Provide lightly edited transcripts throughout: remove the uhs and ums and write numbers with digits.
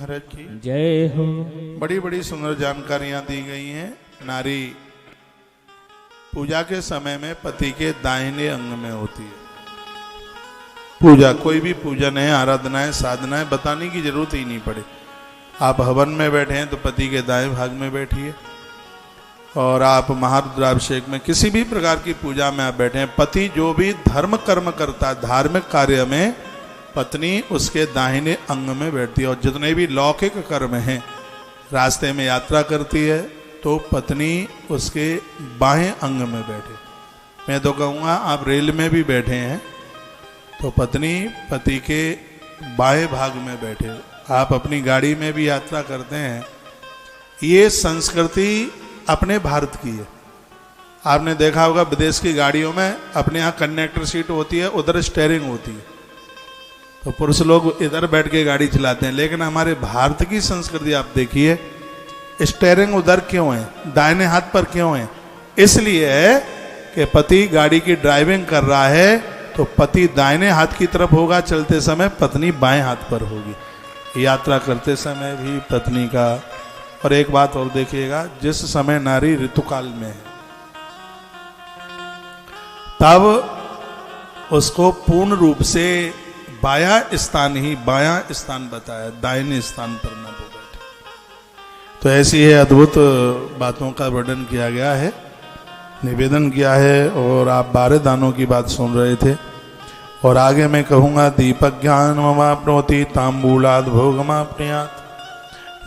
महाराज की जय हो। बड़ी बड़ी सुंदर जानकारियां दी गई हैं। नारी पूजा के समय में पति के दाहिने अंग में होती है। पूजा कोई भी पूजन है, आराधना है, साधना है, बताने की जरूरत ही नहीं पड़े। आप हवन में बैठे हैं तो पति के दाएं भाग में बैठिए, और आप महारुद्राभिषेक में किसी भी प्रकार की पूजा में आप बैठे हैं, पति जो भी धर्म कर्म करता है धार्मिक कार्य में, पत्नी उसके दाहिने अंग में बैठती है। और जितने भी लौकिक कर्म हैं, रास्ते में यात्रा करती है तो पत्नी उसके बाएं अंग में बैठे। मैं तो कहूँगा आप रेल में भी बैठे हैं तो पत्नी पति के बाएं भाग में बैठे। आप अपनी गाड़ी में भी यात्रा करते हैं, ये संस्कृति अपने भारत की है। आपने देखा होगा विदेश की गाड़ियों में अपने यहाँ कंडक्टर सीट होती है, उधर स्टीयरिंग होती है, तो पुरुष लोग इधर बैठ के गाड़ी चलाते हैं। लेकिन हमारे भारत की संस्कृति आप देखिए, स्टीयरिंग उधर क्यों है, दाहिने हाथ पर क्यों है? इसलिए है कि पति गाड़ी की ड्राइविंग कर रहा है तो पति दाहिने हाथ की तरफ होगा चलते समय, पत्नी बाएं हाथ पर होगी। यात्रा करते समय भी पत्नी का। और एक बात और देखिएगा, जिस समय नारी ऋतुकाल में है तब उसको पूर्ण रूप से बायां स्थान बताया, दाहिने स्थान पर न वो बैठे। तो ऐसी है अद्भुत बातों का वर्णन किया गया है, निवेदन किया है। और आप 12 दानों की बात सुन रहे थे। और आगे मैं कहूँगा, दीपक ज्ञान ममाप्नोति तांबूलाद भोगमाप्नुयात्।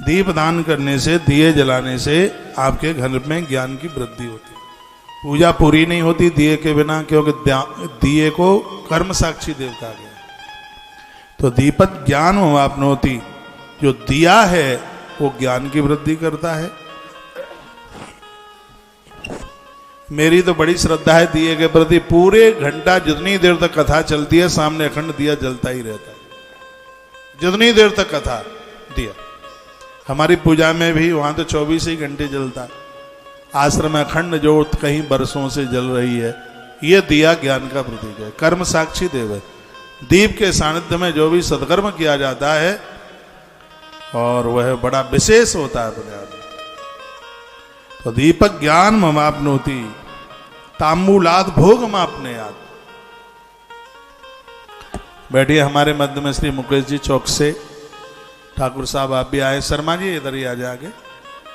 दीप दान करने से, दिए जलाने से आपके घर में ज्ञान की वृद्धि होती है। पूजा पूरी नहीं होती दिए के बिना, क्योंकि दिए को कर्म साक्षी देव कहा गया। तो दीपक ज्ञान ममाप्नोति, जो दिया है वो ज्ञान की वृद्धि करता है। मेरी तो बड़ी श्रद्धा है दिए के प्रति। पूरे घंटा जितनी देर तक कथा चलती है, सामने अखंड दिया जलता ही रहता है। जितनी देर तक कथा दिया, हमारी पूजा में भी वहां तो 24 ही घंटे जलता है। आश्रम में अखंड ज्योत कहीं बरसों से जल रही है। ये दिया ज्ञान का प्रतीक है, कर्म साक्षी देव है। दीप के सानिध्य में जो भी सत्कर्म किया जाता है और वह बड़ा विशेष होता है अपने आप में। तो दीपक ज्ञान ममाप्नोति तांबूलाद भोगमाप्नुयात्। बैठिए। हमारे मध्य में श्री मुकेश जी चौक से ठाकुर साहब आप भी आए। शर्मा जी इधर ही आ जाके,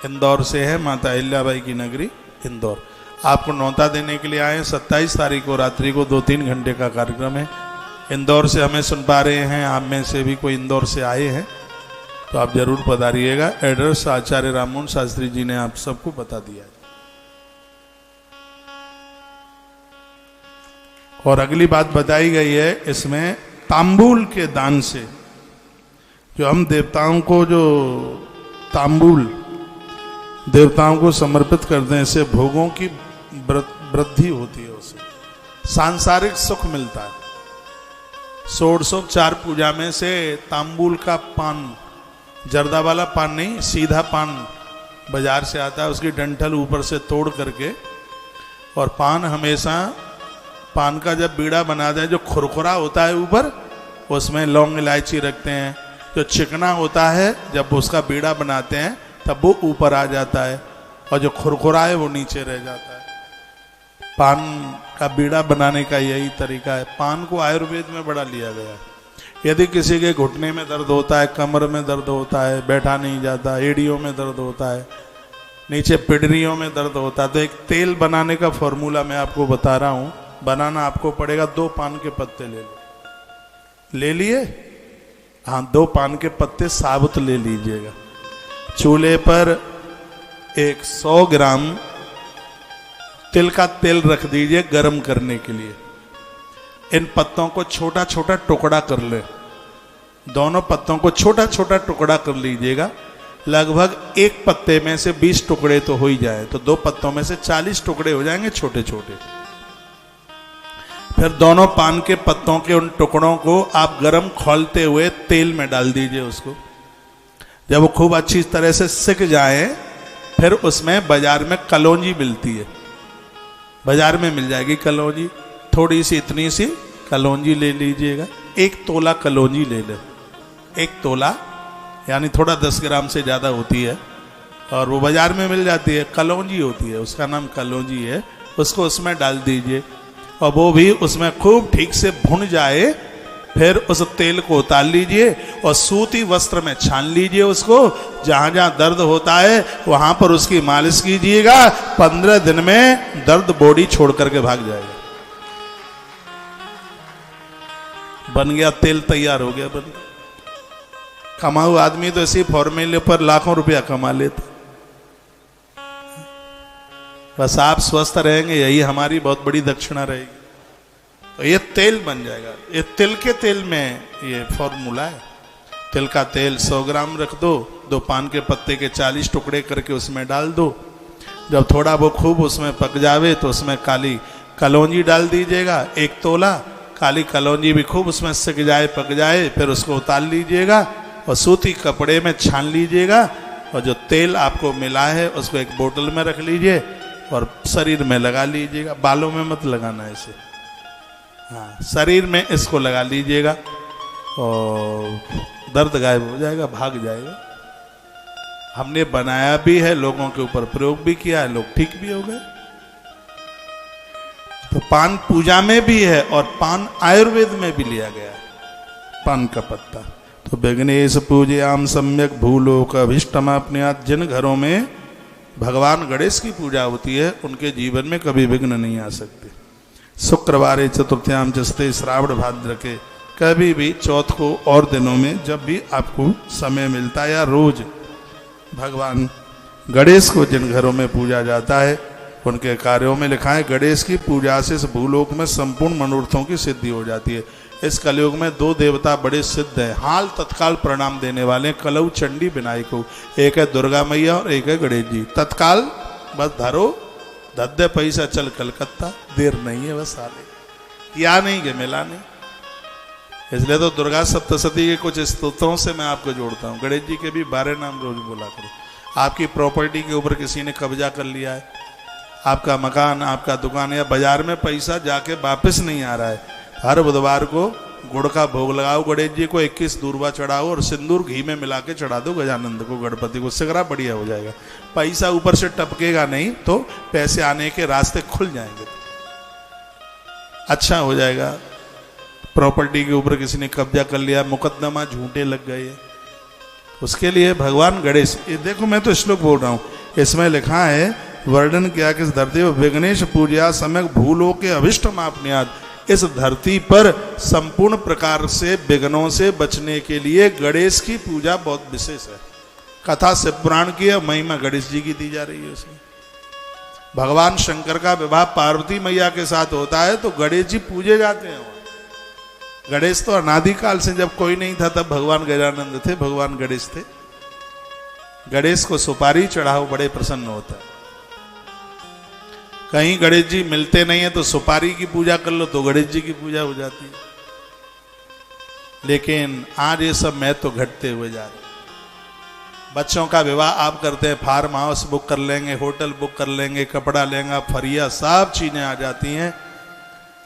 इंदौर से है, माता अहिल्याबाई की नगरी इंदौर। आपको न्योता देने के लिए आए। 27 तारीख को रात्रि को 2-3 घंटे का कार्यक्रम है। इंदौर से हमें सुन पा रहे हैं, आप में से भी कोई इंदौर से आए हैं तो आप जरूर पधारिएगा। एड्रेस आचार्य राममोहन शास्त्री जी ने आप सबको बता दिया है। और अगली बात बताई गई है इसमें, तांबूल के दान से, जो हम देवताओं को जो तांबूल देवताओं को समर्पित करते हैं, इससे भोगों की वृद्धि होती है, उससे सांसारिक सुख मिलता है। 164 पूजा में से तांबूल का पान, जर्दा वाला पान नहीं, सीधा पान बाजार से आता है, उसकी डंठल ऊपर से तोड़ करके, और पान हमेशा, पान का जब बीड़ा बनाते हैं जो खुरखुरा होता है ऊपर, उसमें लौंग इलायची रखते हैं। जो चिकना होता है जब उसका बीड़ा बनाते हैं तब वो ऊपर आ जाता है, और जो खुरखुरा है वो नीचे रह जाता है। पान का बीड़ा बनाने का यही तरीका है। पान को आयुर्वेद में बड़ा लिया गया है। यदि किसी के घुटने में दर्द होता है, कमर में दर्द होता है, बैठा नहीं जाता, एड़ियों में दर्द होता है, नीचे पिडरियों में दर्द होता है, तो एक तेल बनाने का फॉर्मूला मैं आपको बता रहा हूँ। बनाना आपको पड़ेगा, 2 पान के पत्ते ले लो। ले लिए? हाँ, 2 पान के पत्ते साबुत ले लीजिएगा। चूल्हे पर 100 ग्राम तिल का तेल रख दीजिए गर्म करने के लिए। इन पत्तों को छोटा छोटा टुकड़ा कर ले। दोनों पत्तों को छोटा छोटा टुकड़ा कर लीजिएगा। लगभग एक पत्ते में से 20 टुकड़े तो हो ही जाए, तो 2 पत्तों में से 40 टुकड़े हो जाएंगे छोटे छोटे। फिर दोनों पान के पत्तों के उन टुकड़ों को आप गरम खौलते हुए तेल में डाल दीजिए उसको। जब वो खूब अच्छी तरह से सिक जाए, फिर उसमें बाजार में कलौंजी मिलती है, बाजार में मिल जाएगी कलौंजी। थोड़ी सी, इतनी सी कलौंजी ले लीजिएगा। 1 तोला कलौंजी ले ले, 1 तोला यानी थोड़ा 10 ग्राम से ज़्यादा होती है, और वो बाजार में मिल जाती है, कलौंजी होती है, उसका नाम कलौंजी है। उसको उसमें डाल दीजिए और वो भी उसमें खूब ठीक से भुन जाए। फिर उस तेल को उतार लीजिए और सूती वस्त्र में छान लीजिए उसको। जहां जहां दर्द होता है वहां पर उसकी मालिश कीजिएगा। 15 दिन में दर्द बॉडी छोड़ करके भाग जाएगा। बन गया तेल, तैयार हो गया, बन गया। कमाऊ आदमी तो इसी फॉर्मूले पर लाखों रुपया कमा लेता। बस आप स्वस्थ रहेंगे, यही हमारी बहुत बड़ी दक्षिणा रहेगी। तो ये तेल बन जाएगा। ये तिल के तेल में ये फॉर्मूला है। तिल का तेल 100 ग्राम रख दो, 2 पान के पत्ते के 40 टुकड़े करके उसमें डाल दो। जब थोड़ा वो खूब उसमें पक जावे तो उसमें काली कलौंजी डाल दीजिएगा, 1 तोला। काली कलौंजी भी खूब उसमें सिक जाए, पक जाए, फिर उसको उतार लीजिएगा और सूती कपड़े में छान लीजिएगा। और जो तेल आपको मिला है उसको एक बोतल में रख लीजिए और शरीर में लगा लीजिएगा। बालों में मत लगाना है इसे, हाँ, शरीर में इसको लगा लीजिएगा और दर्द गायब हो जाएगा, भाग जाएगा। हमने बनाया भी है, लोगों के ऊपर प्रयोग भी किया है, लोग ठीक भी हो गए। तो पान पूजा में भी है और पान आयुर्वेद में भी लिया गया है, पान का पत्ता। तो विघ्नेश पूजयाम सम्यक भूलोक अभीष्टमाप्नुयात्। जिन घरों में भगवान गणेश की पूजा होती है उनके जीवन में कभी विघ्न नहीं आ सकते। शुक्रवार चतुर्थ्याम चस्ते श्रावण भाद्र के कभी भी, चौथ को और दिनों में जब भी आपको समय मिलता है, या रोज भगवान गणेश को जिन घरों में पूजा जाता है उनके कार्यों में लिखा है गणेश की पूजा से इस भूलोक में संपूर्ण मनोरथों की सिद्धि हो जाती है। इस कलयुग में 2 देवता बड़े सिद्ध हैं, हाल तत्काल प्रणाम देने वाले, कलऊ चंडी विनायक को। एक है दुर्गा मैया और एक है गणेश जी। तत्काल बस धरो, दद्दे पैसा चल कलकत्ता, देर नहीं है बस आले, या नहीं कि मिला नहीं। इसलिए तो दुर्गा सप्तशती के कुछ स्तोत्रों से मैं आपको जोड़ता हूँ। गणेश जी के भी 12 नाम रोज बोला करो। आपकी प्रॉपर्टी के ऊपर किसी ने कब्जा कर लिया है, आपका मकान, आपका दुकान या बाजार में पैसा जाके वापस नहीं आ रहा है, हर बुधवार को गुड़ का भोग लगाओ गणेश जी को, 21 दूर्वा चढ़ाओ और सिंदूर घी में मिला के चढ़ा दो गजानंद को, गणपति को। सिगरा बढ़िया हो जाएगा, पैसा ऊपर से टपकेगा नहीं, तो पैसे आने के रास्ते खुल जाएंगे, अच्छा हो जाएगा। प्रॉपर्टी के ऊपर किसी ने कब्जा कर लिया, मुकदमा झूठे लग गए, उसके लिए भगवान गणेश। ये देखो मैं तो श्लोक बोल रहा हूँ, इसमें लिखा है, वर्णन किया कि इस धरती पर विघ्नेश पूजा सम्यक भूलों के अभिष्टमाप्नुयात्। इस धरती पर संपूर्ण प्रकार से विघ्नों से बचने के लिए गणेश की पूजा बहुत विशेष है। कथा शिव पुराण की है, महिमा गणेश जी की दी जा रही है उसमें। भगवान शंकर का विवाह पार्वती मैया के साथ होता है तो गणेश जी पूजे जाते हैं। गणेश तो अनादिकाल से, जब कोई नहीं था तब भगवान गजानंद थे, भगवान गणेश थे। गणेश को सुपारी चढ़ाओ, बड़े प्रसन्न होता है। कहीं गणेश जी मिलते नहीं है तो सुपारी की पूजा कर लो तो गणेश जी की पूजा हो जाती है। लेकिन आज ये सब महत्व घटते हुए जा रहे। बच्चों का विवाह आप करते हैं, फार्म हाउस बुक कर लेंगे, होटल बुक कर लेंगे, कपड़ा लेंगे, फरिया, सब चीजें आ जाती हैं।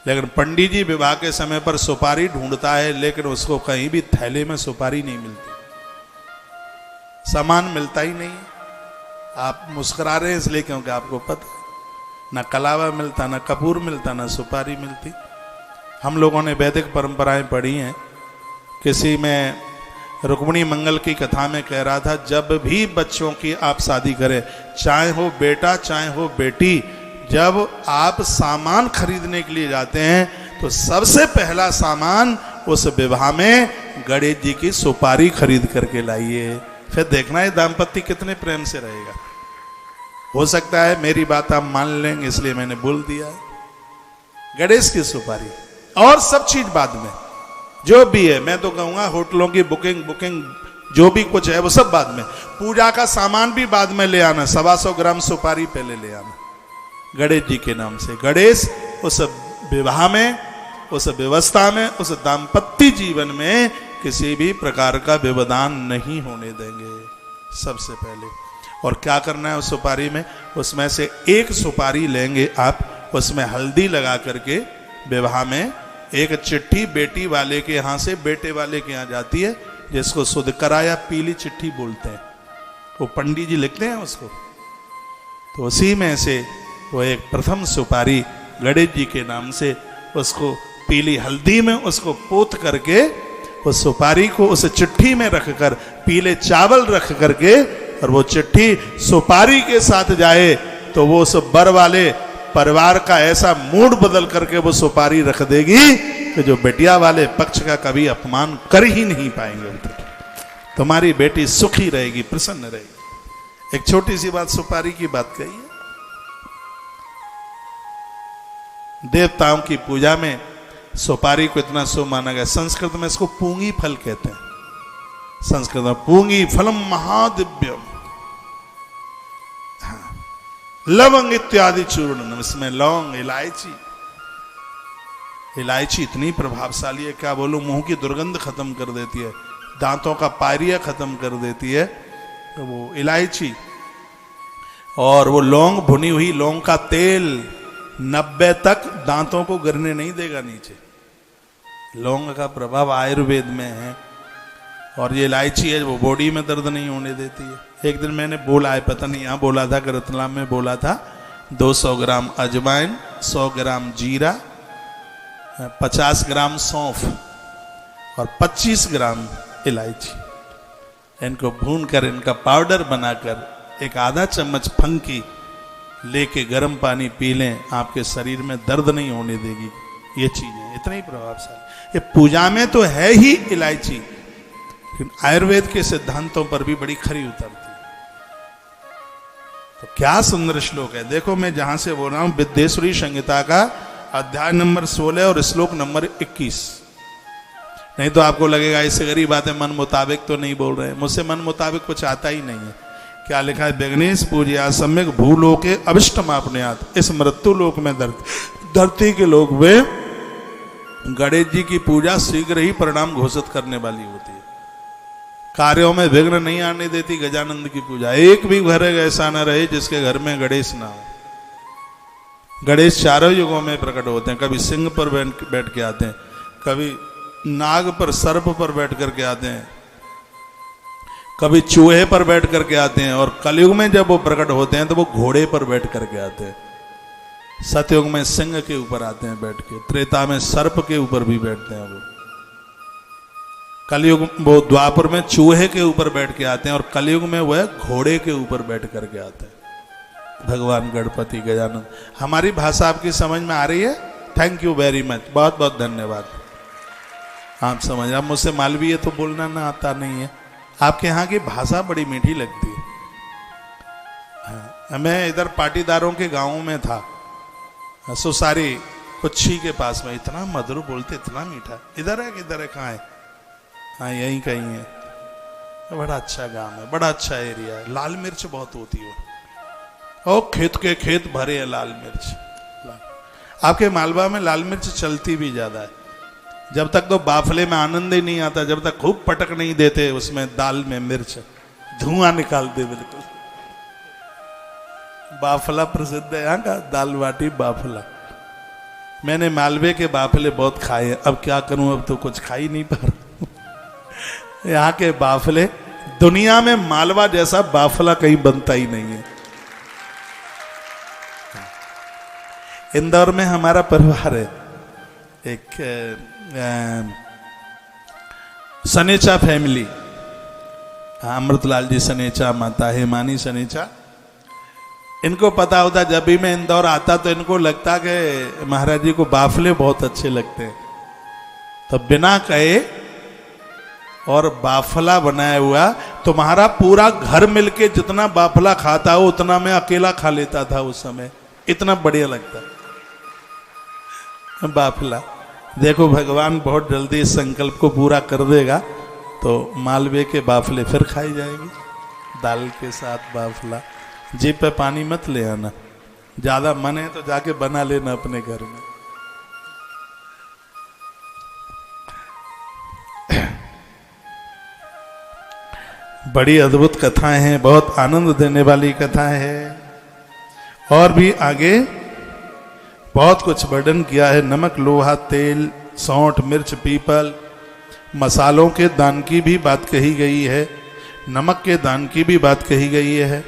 लेकिन पंडित जी विवाह के समय पर सुपारी ढूंढता है, लेकिन उसको कहीं भी थैले में सुपारी नहीं मिलती, सामान मिलता ही नहीं। आप मुस्कुरा रहे हैं इसलिए क्योंकि आपको पता है, ना कलावा मिलता, ना कपूर मिलता, ना सुपारी मिलती। हम लोगों ने वैदिक परंपराएं पढ़ी हैं। किसी में रुक्मिणी मंगल की कथा में कह रहा था, जब भी बच्चों की आप शादी करें, चाहे हो बेटा चाहे हो बेटी, जब आप सामान खरीदने के लिए जाते हैं तो सबसे पहला सामान उस विवाह में गणेश जी की सुपारी खरीद करके लाइए। फिर देखना है दाम्पत्य कितने प्रेम से रहेगा। हो सकता है मेरी बात आप मान लेंगे इसलिए मैंने बोल दिया है। गणेश की सुपारी और सब चीज बाद में, जो भी है, मैं तो कहूंगा होटलों की बुकिंग जो भी कुछ है वो सब बाद में। पूजा का सामान भी बाद में ले आना, 125 ग्राम सुपारी पहले ले आना गणेश जी के नाम से। गणेश उस विवाह में, उस व्यवस्था में, उस दाम्पत्य जीवन में किसी भी प्रकार का व्यवधान नहीं होने देंगे सबसे पहले। और क्या करना है उस सुपारी में, उसमें से एक सुपारी लेंगे आप, उसमें हल्दी लगा करके विवाह में एक चिट्ठी बेटी वाले के यहाँ से बेटे वाले के यहाँ जाती है, जिसको सुध कराया पीली चिट्ठी बोलते हैं, वो पंडित जी लिखते हैं उसको। तो उसी में से वो एक प्रथम सुपारी गणेश जी के नाम से उसको पीली हल्दी में उसको पोत करके उस सुपारी को उस चिट्ठी में रखकर पीले चावल रख करके और वो चिट्ठी सुपारी के साथ जाए तो वो उस बर वाले परिवार का ऐसा मूड बदल करके वो सुपारी रख देगी कि जो बेटिया वाले पक्ष का कभी अपमान कर ही नहीं पाएंगे। तुम्हारी बेटी सुखी रहेगी, प्रसन्न रहेगी। एक छोटी सी बात सुपारी की बात कही है। देवताओं की पूजा में सुपारी को इतना शुभ माना गया। संस्कृत में इसको पूंगी फल कहते हैं। संस्कृत में पूंगी फलम महादिव्यम, लवंग इत्यादि चूर्ण, इसमें लौंग, इलायची, इलायची इतनी प्रभावशाली है, क्या बोलूं, मुंह की दुर्गंध खत्म कर देती है, दांतों का पायरिया खत्म कर देती है। तो वो इलायची और वो लौंग, भुनी हुई लौंग का तेल 90 तक दांतों को गिरने नहीं देगा नीचे। लौंग का प्रभाव आयुर्वेद में है। और ये इलायची है वो बॉडी में दर्द नहीं होने देती है। एक दिन मैंने बोला है, पता नहीं यहाँ बोला था कि रतलाम में बोला था, 200 ग्राम अजवाइन, 100 ग्राम जीरा, 50 ग्राम सौंफ और 25 ग्राम इलायची, इनको भून कर इनका पाउडर बनाकर एक आधा चम्मच फंकी लेके गर्म पानी पी लें, आपके शरीर में दर्द नहीं होने देगी। ये चीजें इतनी प्रभावशाली, ये पूजा में तो है ही इलायची, लेकिन आयुर्वेद के सिद्धांतों पर भी बड़ी खरी उतरती है। तो क्या सुंदर श्लोक है। देखो मैं जहां से बोल रहा हूं, विद्येश्वरी संहिता का अध्याय नंबर 16 और श्लोक नंबर 21। नहीं तो आपको लगेगा इससे गरीब बातें मन मुताबिक तो नहीं बोल रहे हैं। मुझसे मन मुताबिक कुछ आता ही नहीं है। क्या लिखा है, विघ्नेश पूजया सम्यक भूलोके अभिष्टम आपनुयात्। इस मृत्यु लोक में धरती के लोक में गणेश जी की पूजा शीघ्र ही परिणाम घोषित करने वाली होती है। कार्यों में विघ्न नहीं आने देती गजानंद की पूजा। एक भी घर ऐसा न रहे जिसके घर में गणेश ना हो। गणेश चारों युगों में प्रकट होते हैं। कभी सिंह पर बैठ के आते हैं, कभी नाग पर, सर्प पर बैठ करके आते हैं, कभी चूहे पर बैठ करके आते हैं, और कलयुग में जब वो प्रकट होते हैं तो वो घोड़े पर बैठ करके आते हैं। सतयुग में सिंह के ऊपर आते हैं बैठ के, त्रेता में सर्प के ऊपर भी बैठते हैं वो, कलयुग वो द्वापर में चूहे के ऊपर बैठ के आते हैं, और कलयुग में वह घोड़े के ऊपर बैठ करके आते हैं। भगवान गणपति गजानन। हमारी भाषा आपकी समझ में आ रही है? थैंक यू वेरी मच, बहुत बहुत धन्यवाद। आप समझ, आप मुझसे मालवीय तो बोलना ना आता नहीं है। आपके यहाँ की भाषा बड़ी मीठी लगती है। हाँ, मैं इधर पाटीदारों के गाँव में था, सुसारी कुच्छी के पास में। इतना मधुर बोलते, इतना मीठा। इधर है किधर है, कहाँ है? हाँ यहीं कहीं है। बड़ा अच्छा गांव है, बड़ा अच्छा एरिया है। लाल मिर्च बहुत होती है और खेत के खेत भरे हैं लाल मिर्च। आपके मालवा में लाल मिर्च चलती भी ज्यादा है। जब तक तो बाफले में आनंद ही नहीं आता, जब तक खूब पटक नहीं देते उसमें दाल में मिर्च, धुआं निकालते बिल्कुल। बाफला प्रसिद्ध है यहाँ का, दाल बाटी बाफला। मैंने मालवे के बाफले बहुत खाए हैं। अब क्या करूं, अब तो कुछ खा ही नहीं पा रहा। यहाँ के बाफले, दुनिया में मालवा जैसा बाफला कहीं बनता ही नहीं है। इंदौर में हमारा परिवार है, एक सनेचा फैमिली, अमृतलाल जी सनेचा, माता हेमानी सनेचा। इनको पता होता, जब भी मैं इंदौर आता तो इनको लगता कि महाराज जी को बाफले बहुत अच्छे लगते हैं। तो बिना कहे और बाफला बनाया हुआ, तुम्हारा पूरा घर मिलके जितना बाफला खाता हो उतना मैं अकेला खा लेता था उस समय। इतना बढ़िया लगता बाफला। देखो भगवान बहुत जल्दी इस संकल्प को पूरा कर देगा, तो मालवे के बाफले फिर खाई जाएगी, दाल के साथ बाफला। जीभ पे पानी मत ले आना, ज्यादा मन है तो जाके बना लेना अपने घर में। बड़ी अद्भुत कथाएं हैं, बहुत आनंद देने वाली कथाएं हैं। और भी आगे बहुत कुछ वर्णन किया है। नमक, लोहा, तेल, सौंठ, मिर्च, पीपल, मसालों के दान की भी बात कही गई है, नमक के दान की भी बात कही गई है।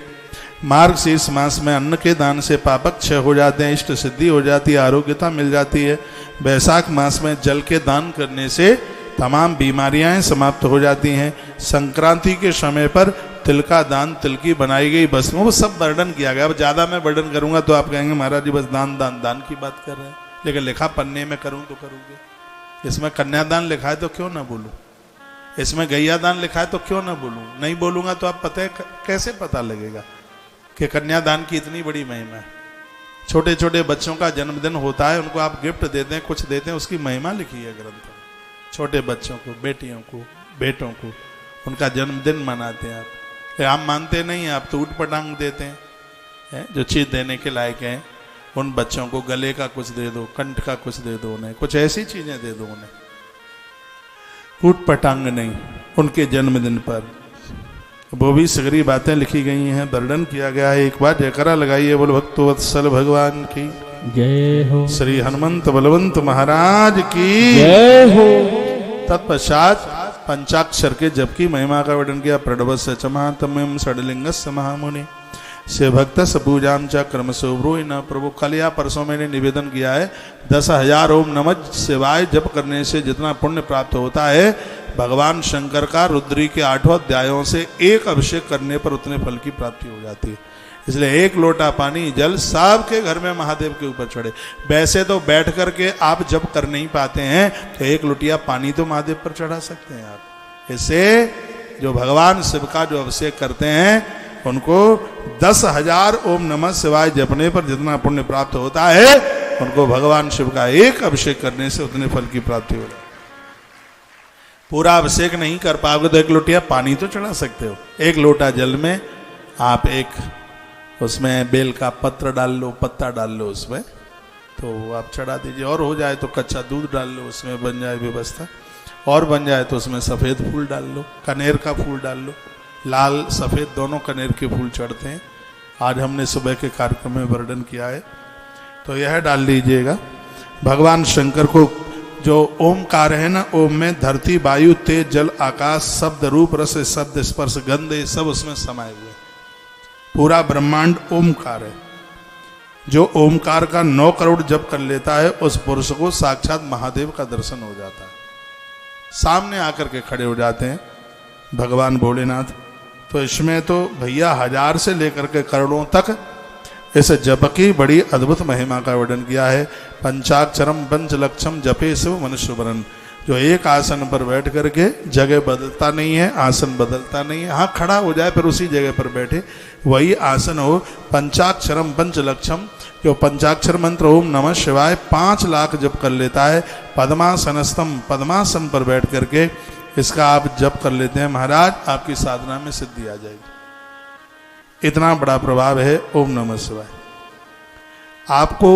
मार्गशीर्ष मास में अन्न के दान से पापक क्षय हो जाते हैं, इष्ट सिद्धि हो जाती है, आरोग्यता मिल जाती है। वैशाख मास में जल के दान करने से तमाम बीमारियां समाप्त हो जाती हैं। संक्रांति के समय पर तिल का दान, तिल की बनाई गई वस्तुओं, वो सब वर्णन किया गया। अब ज़्यादा मैं वर्णन करूंगा तो आप कहेंगे महाराज जी बस दान दान दान की बात कर रहे हैं, लेकिन लिखा पन्ने में करूँ तो करूँगे। इसमें कन्यादान लिखा है तो क्यों ना बोलूँ, इसमें गैया दान लिखा है तो क्यों ना बोलूँ। नहीं बोलूँगा तो आप पता है कैसे पता लगेगा कि कन्यादान की इतनी बड़ी महिमा है। छोटे छोटे बच्चों का जन्मदिन होता है, उनको आप गिफ्ट देते हैं, कुछ देते हैं, उसकी महिमा लिखी है ग्रंथ में। छोटे बच्चों को, बेटियों को, बेटों को उनका जन्मदिन मनाते हैं आप मानते नहीं हैं, आप तो ऊट पटांग देते हैं। जो चीज़ देने के लायक हैं उन बच्चों को गले का कुछ दे दो, कंठ का कुछ दे दो, उन्हें कुछ ऐसी चीज़ें दे दो, उन्हें ऊट पटांग नहीं उनके जन्मदिन पर। वो भी सगरी बातें लिखी गई हैं, वर्णन किया गया है। एक बार जयकारा लगाइए बोल भक्तवत्सल भगवान की जय हो, श्री हनुमंत बलवंत महाराज की जय हो। तत्पश्चात पंचाक्षर के जप की महिमा का वर्णन किया। प्रणवस्य च महात्म्यम षड्लिंगस्य महामुनि से भक्त पूजाम च क्रम सोब्रो न प्रभु। कल या परसों मैंने निवेदन किया है 10,000 ओम नमः शिवाय जप करने से जितना पुण्य प्राप्त होता है, भगवान शंकर का रुद्री के 8 अध्यायों से एक अभिषेक करने पर उतने फल की प्राप्ति हो जाती है। इसलिए एक लोटा पानी जल सबके घर में महादेव के ऊपर चढ़े। वैसे तो बैठ करके आप जब कर नहीं पाते हैं तो एक लोटिया पानी तो महादेव पर चढ़ा सकते हैं आप। इससे जो भगवान शिव का जो अभिषेक करते हैं उनको 10,000 ओम नमः शिवाय जपने पर जितना पुण्य प्राप्त होता है, उनको भगवान शिव का एक अभिषेक करने से उतने फल की प्राप्ति हो जाती है। पूरा अभिषेक नहीं कर पाओगे तो एक लोटिया पानी तो चढ़ा सकते हो। एक लोटा जल में आप एक उसमें बेल का पत्र डाल लो, पत्ता डाल लो उसमें, तो आप चढ़ा दीजिए। और हो जाए तो कच्चा दूध डाल लो, उसमें बन जाए व्यवस्था। और बन जाए तो उसमें सफ़ेद फूल डाल लो, कनेर का फूल डाल लो। लाल सफ़ेद दोनों कनेर के फूल चढ़ते हैं, आज हमने सुबह के कार्यक्रम में वर्णन किया है, तो यह डाल लीजिएगा। भगवान शंकर को जो ओमकार है ना, ओम में धरती, वायु, तेज, जल, आकाश, शब्द, रूप, रस, शब्द, स्पर्श, गंध, ये सब उसमें समाये हुए। पूरा ब्रह्मांड ओमकार है। जो ओमकार का 9 करोड़ जप कर लेता है उस पुरुष को साक्षात महादेव का दर्शन हो जाता है। सामने आकर के खड़े हो जाते हैं भगवान भोलेनाथ। तो इसमें तो भैया 1000 से लेकर के करोड़ों तक इस जप की बड़ी अद्भुत महिमा का वर्णन किया है। पंचाक्षरम पंचलक्षम जपे शिव मनुष्य वरन। जो एक आसन पर बैठ करके, जगह बदलता नहीं है, आसन बदलता नहीं है, हाँ खड़ा हो जाए फिर उसी जगह पर बैठे, वही आसन हो। पंचाक्षरम पंचलक्षम, जो पंचाक्षर मंत्र ओम नमः शिवाय 5 लाख जप कर लेता है, पद्मासनस्तम, पद्मासन पर बैठ करके इसका आप जप कर लेते हैं, महाराज आपकी साधना में सिद्धि आ जाएगी। इतना बड़ा प्रभाव है ओम नमः शिवाय। आपको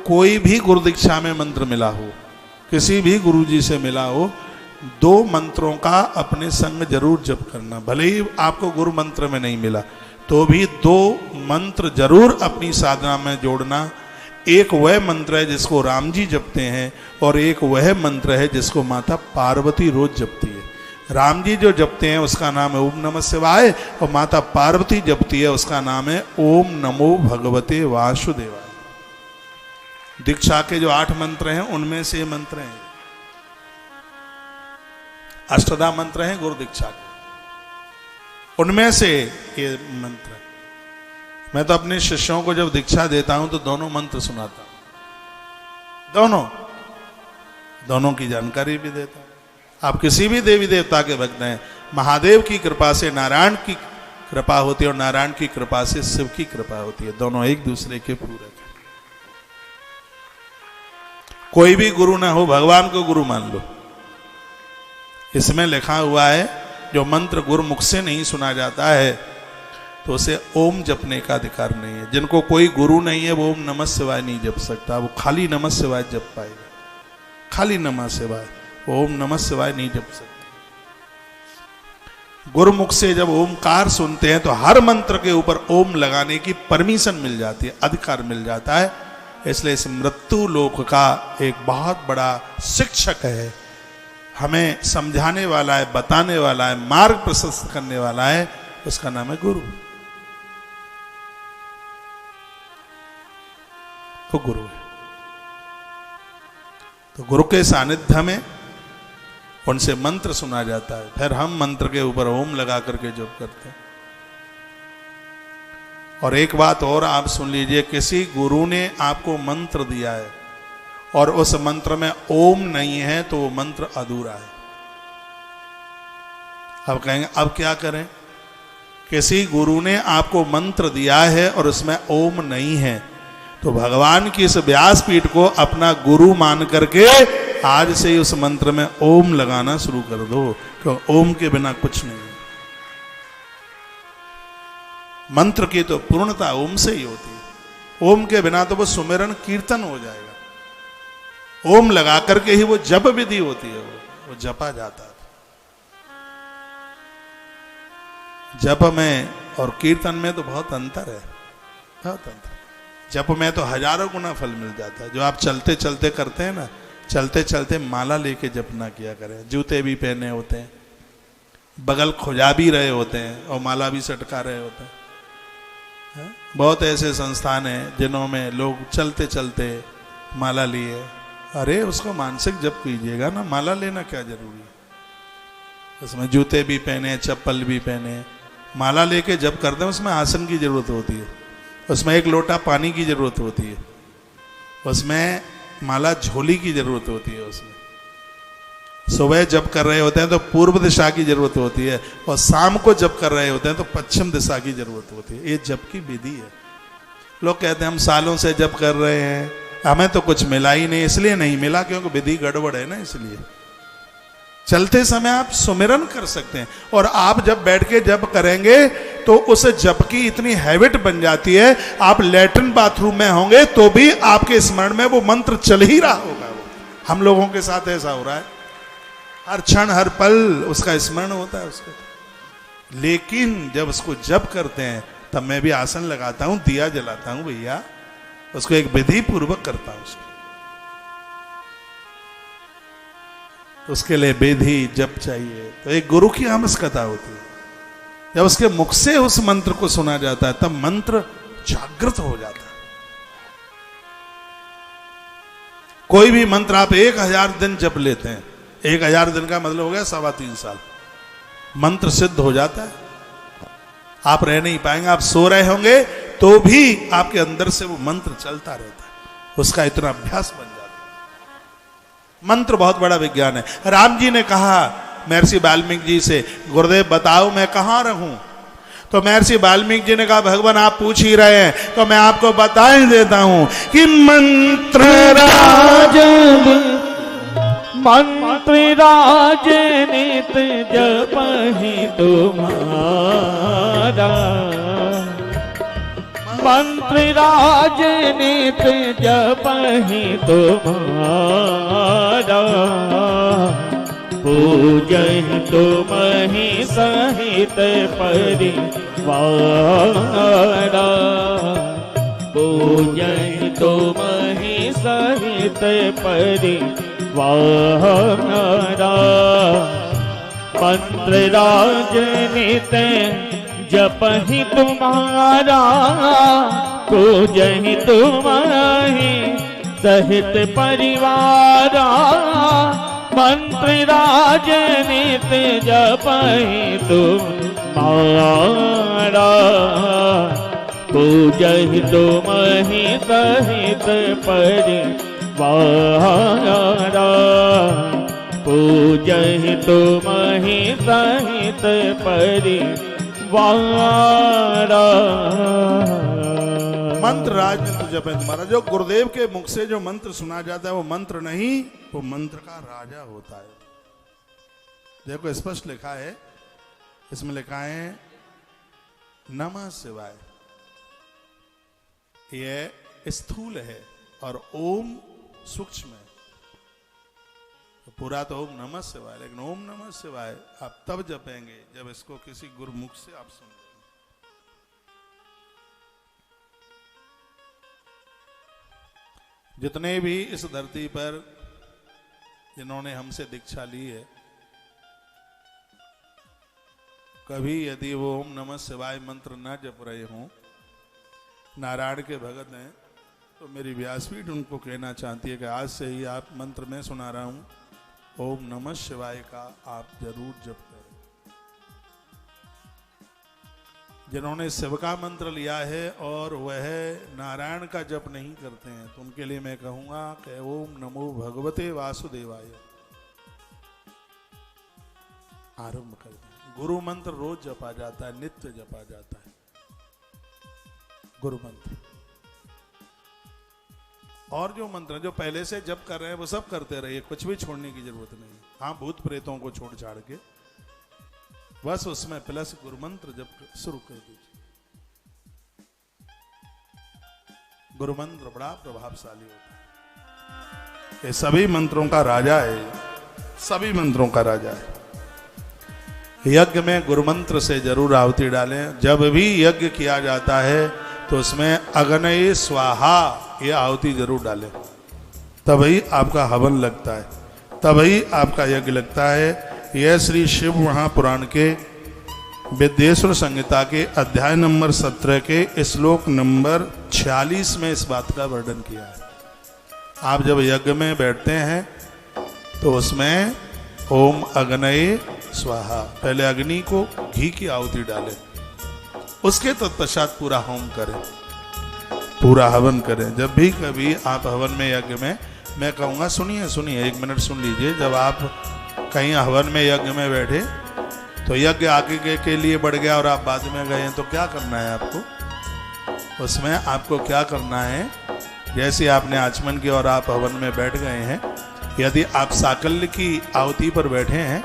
कोई भी गुरु दीक्षा में मंत्र मिला हो, किसी भी गुरु जी से मिला हो, 2 मंत्रों का अपने संग जरूर जप करना। भले ही आपको गुरु मंत्र में नहीं मिला तो भी 2 मंत्र जरूर अपनी साधना में जोड़ना। एक वह मंत्र है जिसको राम जी जपते हैं और एक वह मंत्र है जिसको माता पार्वती रोज जपती है। राम जी जो जपते हैं उसका नाम है ओम नमः शिवाय, और माता पार्वती जपती है उसका नाम है ओम नमो भगवते वासुदेवाय। दीक्षा के जो 8 मंत्र हैं उनमें से ये मंत्र हैं। अष्टधा मंत्र हैं गुरु दीक्षा के, उनमें से ये मंत्र है। मैं तो अपने शिष्यों को जब दीक्षा देता हूं तो दोनों मंत्र सुनाता हूं, दोनों की जानकारी भी देता हूं। आप किसी भी देवी देवता के भक्त हैं, महादेव की कृपा से नारायण की कृपा होती है और नारायण की कृपा से शिव की कृपा होती है। दोनों एक दूसरे के पूरक हैं। कोई भी गुरु ना हो, भगवान को गुरु मान लो। इसमें लिखा हुआ है जो मंत्र गुरुमुख से नहीं सुना जाता है तो उसे ओम जपने का अधिकार नहीं है। जिनको कोई गुरु नहीं है वो ओम नमः शिवाय नहीं जप सकता, वो खाली नमः शिवाय जप पाएगा। खाली नमः शिवाय, वो ओम नमः शिवाय नहीं जप सकता। गुरुमुख से जब ओमकार सुनते हैं तो हर मंत्र के ऊपर ओम लगाने की परमिशन मिल जाती है, अधिकार मिल जाता है। इसलिए इस मृत्यु लोक का एक बहुत बड़ा शिक्षक है हमें समझाने वाला है, बताने वाला है, मार्ग प्रशस्त करने वाला है, उसका नाम है गुरु। तो गुरु है। तो गुरु के सानिध्य में उनसे मंत्र सुना जाता है, फिर हम मंत्र के ऊपर ओम लगा करके जप करते हैं। और एक बात और आप सुन लीजिए, किसी गुरु ने आपको मंत्र दिया है और उस मंत्र में ओम नहीं है तो वो मंत्र अधूरा है। अब कहेंगे अब क्या करें? किसी गुरु ने आपको मंत्र दिया है और उसमें ओम नहीं है तो भगवान की इस व्यासपीठ को अपना गुरु मान करके आज से ही उस मंत्र में ओम लगाना शुरू कर दो, क्योंकि ओम के बिना कुछ नहीं है। मंत्र की तो पूर्णता ओम से ही होती है। ओम के बिना तो वो सुमिरन कीर्तन हो जाएगा। ओम लगा करके ही वो जप विधि होती है, वो जपा जाता है। जप में और कीर्तन में तो बहुत अंतर है, बहुत अंतर। जप में तो हजारों गुना फल मिल जाता है। जो आप चलते चलते करते हैं ना, चलते चलते माला लेके जप ना किया करें। जूते भी पहने होते हैं, बगल खुजा भी रहे होते हैं और माला भी सटका रहे होते हैं। बहुत ऐसे संस्थान हैं जिन्हों में लोग चलते चलते माला लिए। अरे उसको मानसिक जप कीजिएगा ना, माला लेना क्या जरूरी है? उसमें जूते भी पहने, चप्पल भी पहने, माला लेके जप करते हैं। उसमें आसन की जरूरत होती है, उसमें एक लोटा पानी की जरूरत होती है, उसमें माला झोली की जरूरत होती है। उसमें सुबह जप कर रहे होते हैं तो पूर्व दिशा की जरूरत होती है, और शाम को जप कर रहे होते हैं तो पश्चिम दिशा की जरूरत होती है। ये जप की विधि है। लोग कहते हैं हम सालों से जप कर रहे हैं, हमें तो कुछ मिला ही नहीं। इसलिए नहीं मिला क्योंकि विधि गड़बड़ है ना। इसलिए चलते समय आप सुमिरन कर सकते हैं, और आप जब बैठ के जप करेंगे तो उस जप की इतनी हैबिट बन जाती है, आप लैट्रिन बाथरूम में होंगे तो भी आपके स्मरण में वो मंत्र चल ही रहा होगा। हम लोगों के साथ ऐसा हो रहा है, हर क्षण हर पल उसका स्मरण होता है उसको। लेकिन जब उसको जप करते हैं तब मैं भी आसन लगाता हूं, दिया जलाता हूं भैया, उसको एक विधि पूर्वक करता हूं उसको। उसके लिए विधि जप चाहिए। तो एक गुरु की आवश्यकता होती है। जब उसके मुख से उस मंत्र को सुना जाता है तब मंत्र जागृत हो जाता है। कोई भी मंत्र आप 1000 दिन जप लेते हैं, 1000 दिन का मतलब हो गया 3.25 साल, मंत्र सिद्ध हो जाता है। आप रह नहीं पाएंगे, आप सो रहे होंगे तो भी आपके अंदर से वो मंत्र चलता रहता है। उसका इतना अभ्यास बन जाता है। मंत्र बहुत बड़ा विज्ञान है। राम जी ने कहा महर्षि वाल्मीकि जी से, गुरुदेव बताओ मैं कहां रहूं? तो महर्षि वाल्मीकि जी ने कहा भगवान आप पूछ ही रहे हैं तो मैं आपको बता ही देता हूं कि मंत्र राज मंत्र राजनीत जपहि तुम्हारा, मंत्र राजनीत जपहि तुम्हारा, पूजहि तुम्हि सहित परिवारा, पूजहि तुम्हि सहित परिवारा, मंत्र राजनीत जपहि तुम्हारा, पूजहि तुम्हि सहित परिवारा, मंत्र राजनीत जपहि तुम्हारा, पूजहि तुम्हि सहित परिवारा, पूजहि तुम्हि सहित परिवारा। मंत्र राजनीति जप है तुम्हारा। जो गुरुदेव के मुख से जो मंत्र सुना जाता है वो मंत्र नहीं, वो मंत्र का राजा होता है। देखो स्पष्ट लिखा है, इसमें लिखा है नमः शिवाय। ये स्थूल है और ओम सूक्ष्म है। तो पूरा तो ओम नमः शिवाय, लेकिन ओम नमः शिवाय आप तब जपेंगे जब इसको किसी गुरुमुख से आप सुन। जितने भी इस धरती पर जिन्होंने हमसे दीक्षा ली है, कभी यदि वो ओम नमः शिवाय मंत्र न जप रहे हों, नारायण के भगत हैं, तो मेरी व्यासपीठ उनको कहना चाहती है कि आज से ही आप मंत्र में सुना रहा हूं, ओम नमः शिवाय का आप जरूर जप करें। जिन्होंने शिव का मंत्र लिया है और वह नारायण का जप नहीं करते हैं, तो उनके लिए मैं कहूंगा कि ओम नमो भगवते वासुदेवाय आरंभ कर दें। गुरु मंत्र रोज जपा जाता है, नित्य जपा जाता है गुरु मंत्र। और जो मंत्र जो पहले से जप कर रहे हैं वो सब करते रहिए, कुछ भी छोड़ने की जरूरत नहीं। हाँ, भूत प्रेतों को छोड़ छाड़ के बस उसमें प्लस गुरु मंत्र जप शुरू कर दीजिए। गुरु मंत्र बड़ा प्रभावशाली होता है, ये सभी मंत्रों का राजा है, सभी मंत्रों का राजा है। यज्ञ में गुरु मंत्र से जरूर आहुति डालें। जब भी यज्ञ किया जाता है तो उसमें अग्नये स्वाहा ये आहुति जरूर डालें, तभी आपका हवन लगता है, तभी आपका यज्ञ लगता है। यह श्री शिव महापुराण के विद्येश्वर संहिता के अध्याय नंबर 17 के श्लोक नंबर 46 में इस बात का वर्णन किया है। आप जब यज्ञ में बैठते हैं तो उसमें ओम अग्नये स्वाहा, पहले अग्नि को घी की आहुति डालें, उसके तत्पश्चात पूरा होम करें, पूरा हवन करें। जब भी कभी आप हवन में यज्ञ में, मैं कहूँगा सुनिए सुनिए, 1 मिनट सुन लीजिए। जब आप कहीं हवन में यज्ञ में बैठे तो यज्ञ आगे के लिए बढ़ गया और आप बाद में गए हैं, तो क्या करना है आपको? उसमें आपको क्या करना है, जैसे आपने आचमन की और आप हवन में बैठ गए हैं, यदि आप साकल्य की आहुति पर बैठे हैं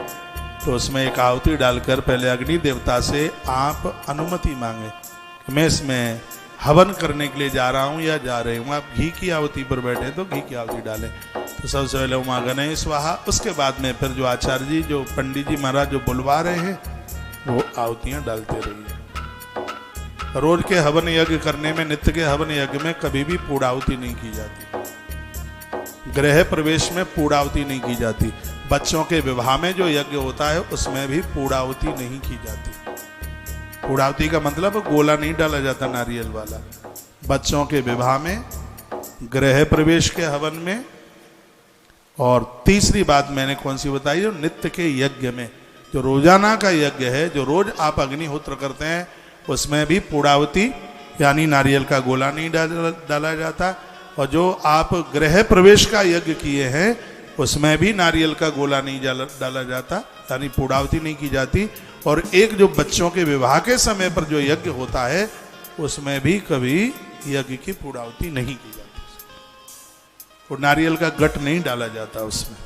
तो उसमें एक आहुति डालकर पहले अग्नि देवता से आप अनुमति मांगे कि मैं इसमें हवन करने के लिए जा रहा हूं या जा रही हूं। आप घी की आहुति पर बैठे तो घी की आहुति डालें। तो सबसे पहले ओम अग्नये स्वाहा, उसके बाद में फिर जो आचार्य जी, जो पंडित जी महाराज जो बुलवा रहे हैं, वो आहुतियां डालते रहिए। रोज के हवन यज्ञ करने में, नित्य के हवन यज्ञ में कभी भी पूर्णाहुति नहीं की जाती, गृह प्रवेश में पूर्णाहुति नहीं की जाती, बच्चों के विवाह में जो यज्ञ होता है उसमें भी पूर्णाहुति नहीं की जाती। पूर्णाहुति का मतलब गोला नहीं डाला जाता नारियल वाला। बच्चों के विवाह में, गृह प्रवेश के हवन में, और तीसरी बात मैंने कौन सी बताई, जो नित्य के यज्ञ में, जो रोजाना का यज्ञ है, जो रोज आप अग्निहोत्र करते हैं, उसमें भी पूर्णाहुति यानी नारियल का गोला नहीं डाला जाता। और जो आप गृह प्रवेश का यज्ञ किए हैं उसमें भी नारियल का गोला नहीं डाला जाता, यानी पूर्णाहुति नहीं की जाती। और एक जो बच्चों के विवाह के समय पर जो यज्ञ होता है उसमें भी कभी यज्ञ की पूर्णाहुति नहीं की जाती, और नारियल का गट नहीं डाला जाता उसमें।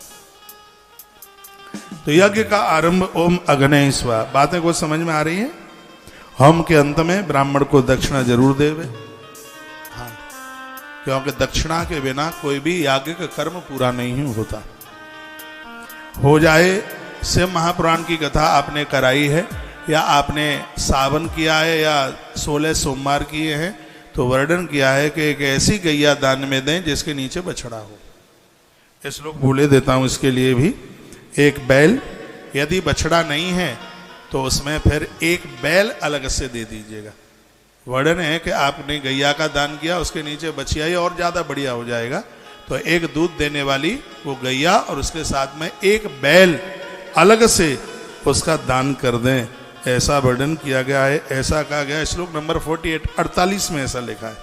तो यज्ञ का आरंभ ओम अग्नये स्वाहा। बातें कुछ समझ में आ रही हैं? होम के अंत में ब्राह्मण को दक्षिणा जरूर देवे, हाँ, क्योंकि दक्षिणा के बिना कोई भी याज्ञ का कर्म पूरा नहीं होता। हो जाए, शिव महापुराण की कथा आपने कराई है या आपने सावन किया है या 16 सोमवार किए हैं, तो वर्णन किया है कि एक ऐसी गैया दान में दें जिसके नीचे बछड़ा हो। ये श्लोक भूले देता हूं, इसके लिए भी एक बैल, यदि बछड़ा नहीं है तो उसमें फिर एक बैल अलग से दे दीजिएगा। वर्णन है कि आपने गैया का दान किया, उसके नीचे बछिया ही और ज्यादा बढ़िया हो जाएगा, तो एक दूध देने वाली वो गैया और उसके साथ में एक बैल अलग से उसका दान कर दें, ऐसा वर्णन किया गया है। ऐसा कहा गया श्लोक नंबर 48 में ऐसा लिखा है,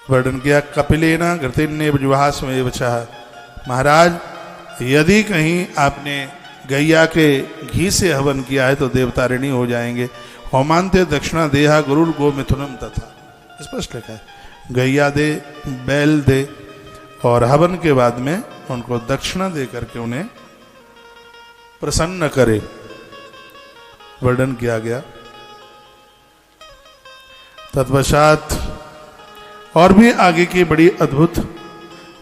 वर्णन किया कपिलेना घृतिन्ने जुहास्मेव छः। महाराज, यदि कहीं आपने गैया के घी से हवन किया है तो देवता ऋणी हो जाएंगे। होमांते दक्षिणा देहा गुरुर गो मिथुनम तथा, स्पष्ट लिखा है। गैया दे, बैल दे, और हवन के बाद में उनको दक्षिणा दे करके उन्हें प्रसन्न करे, वर्णन किया गया। तत्पश्चात और भी आगे की बड़ी अद्भुत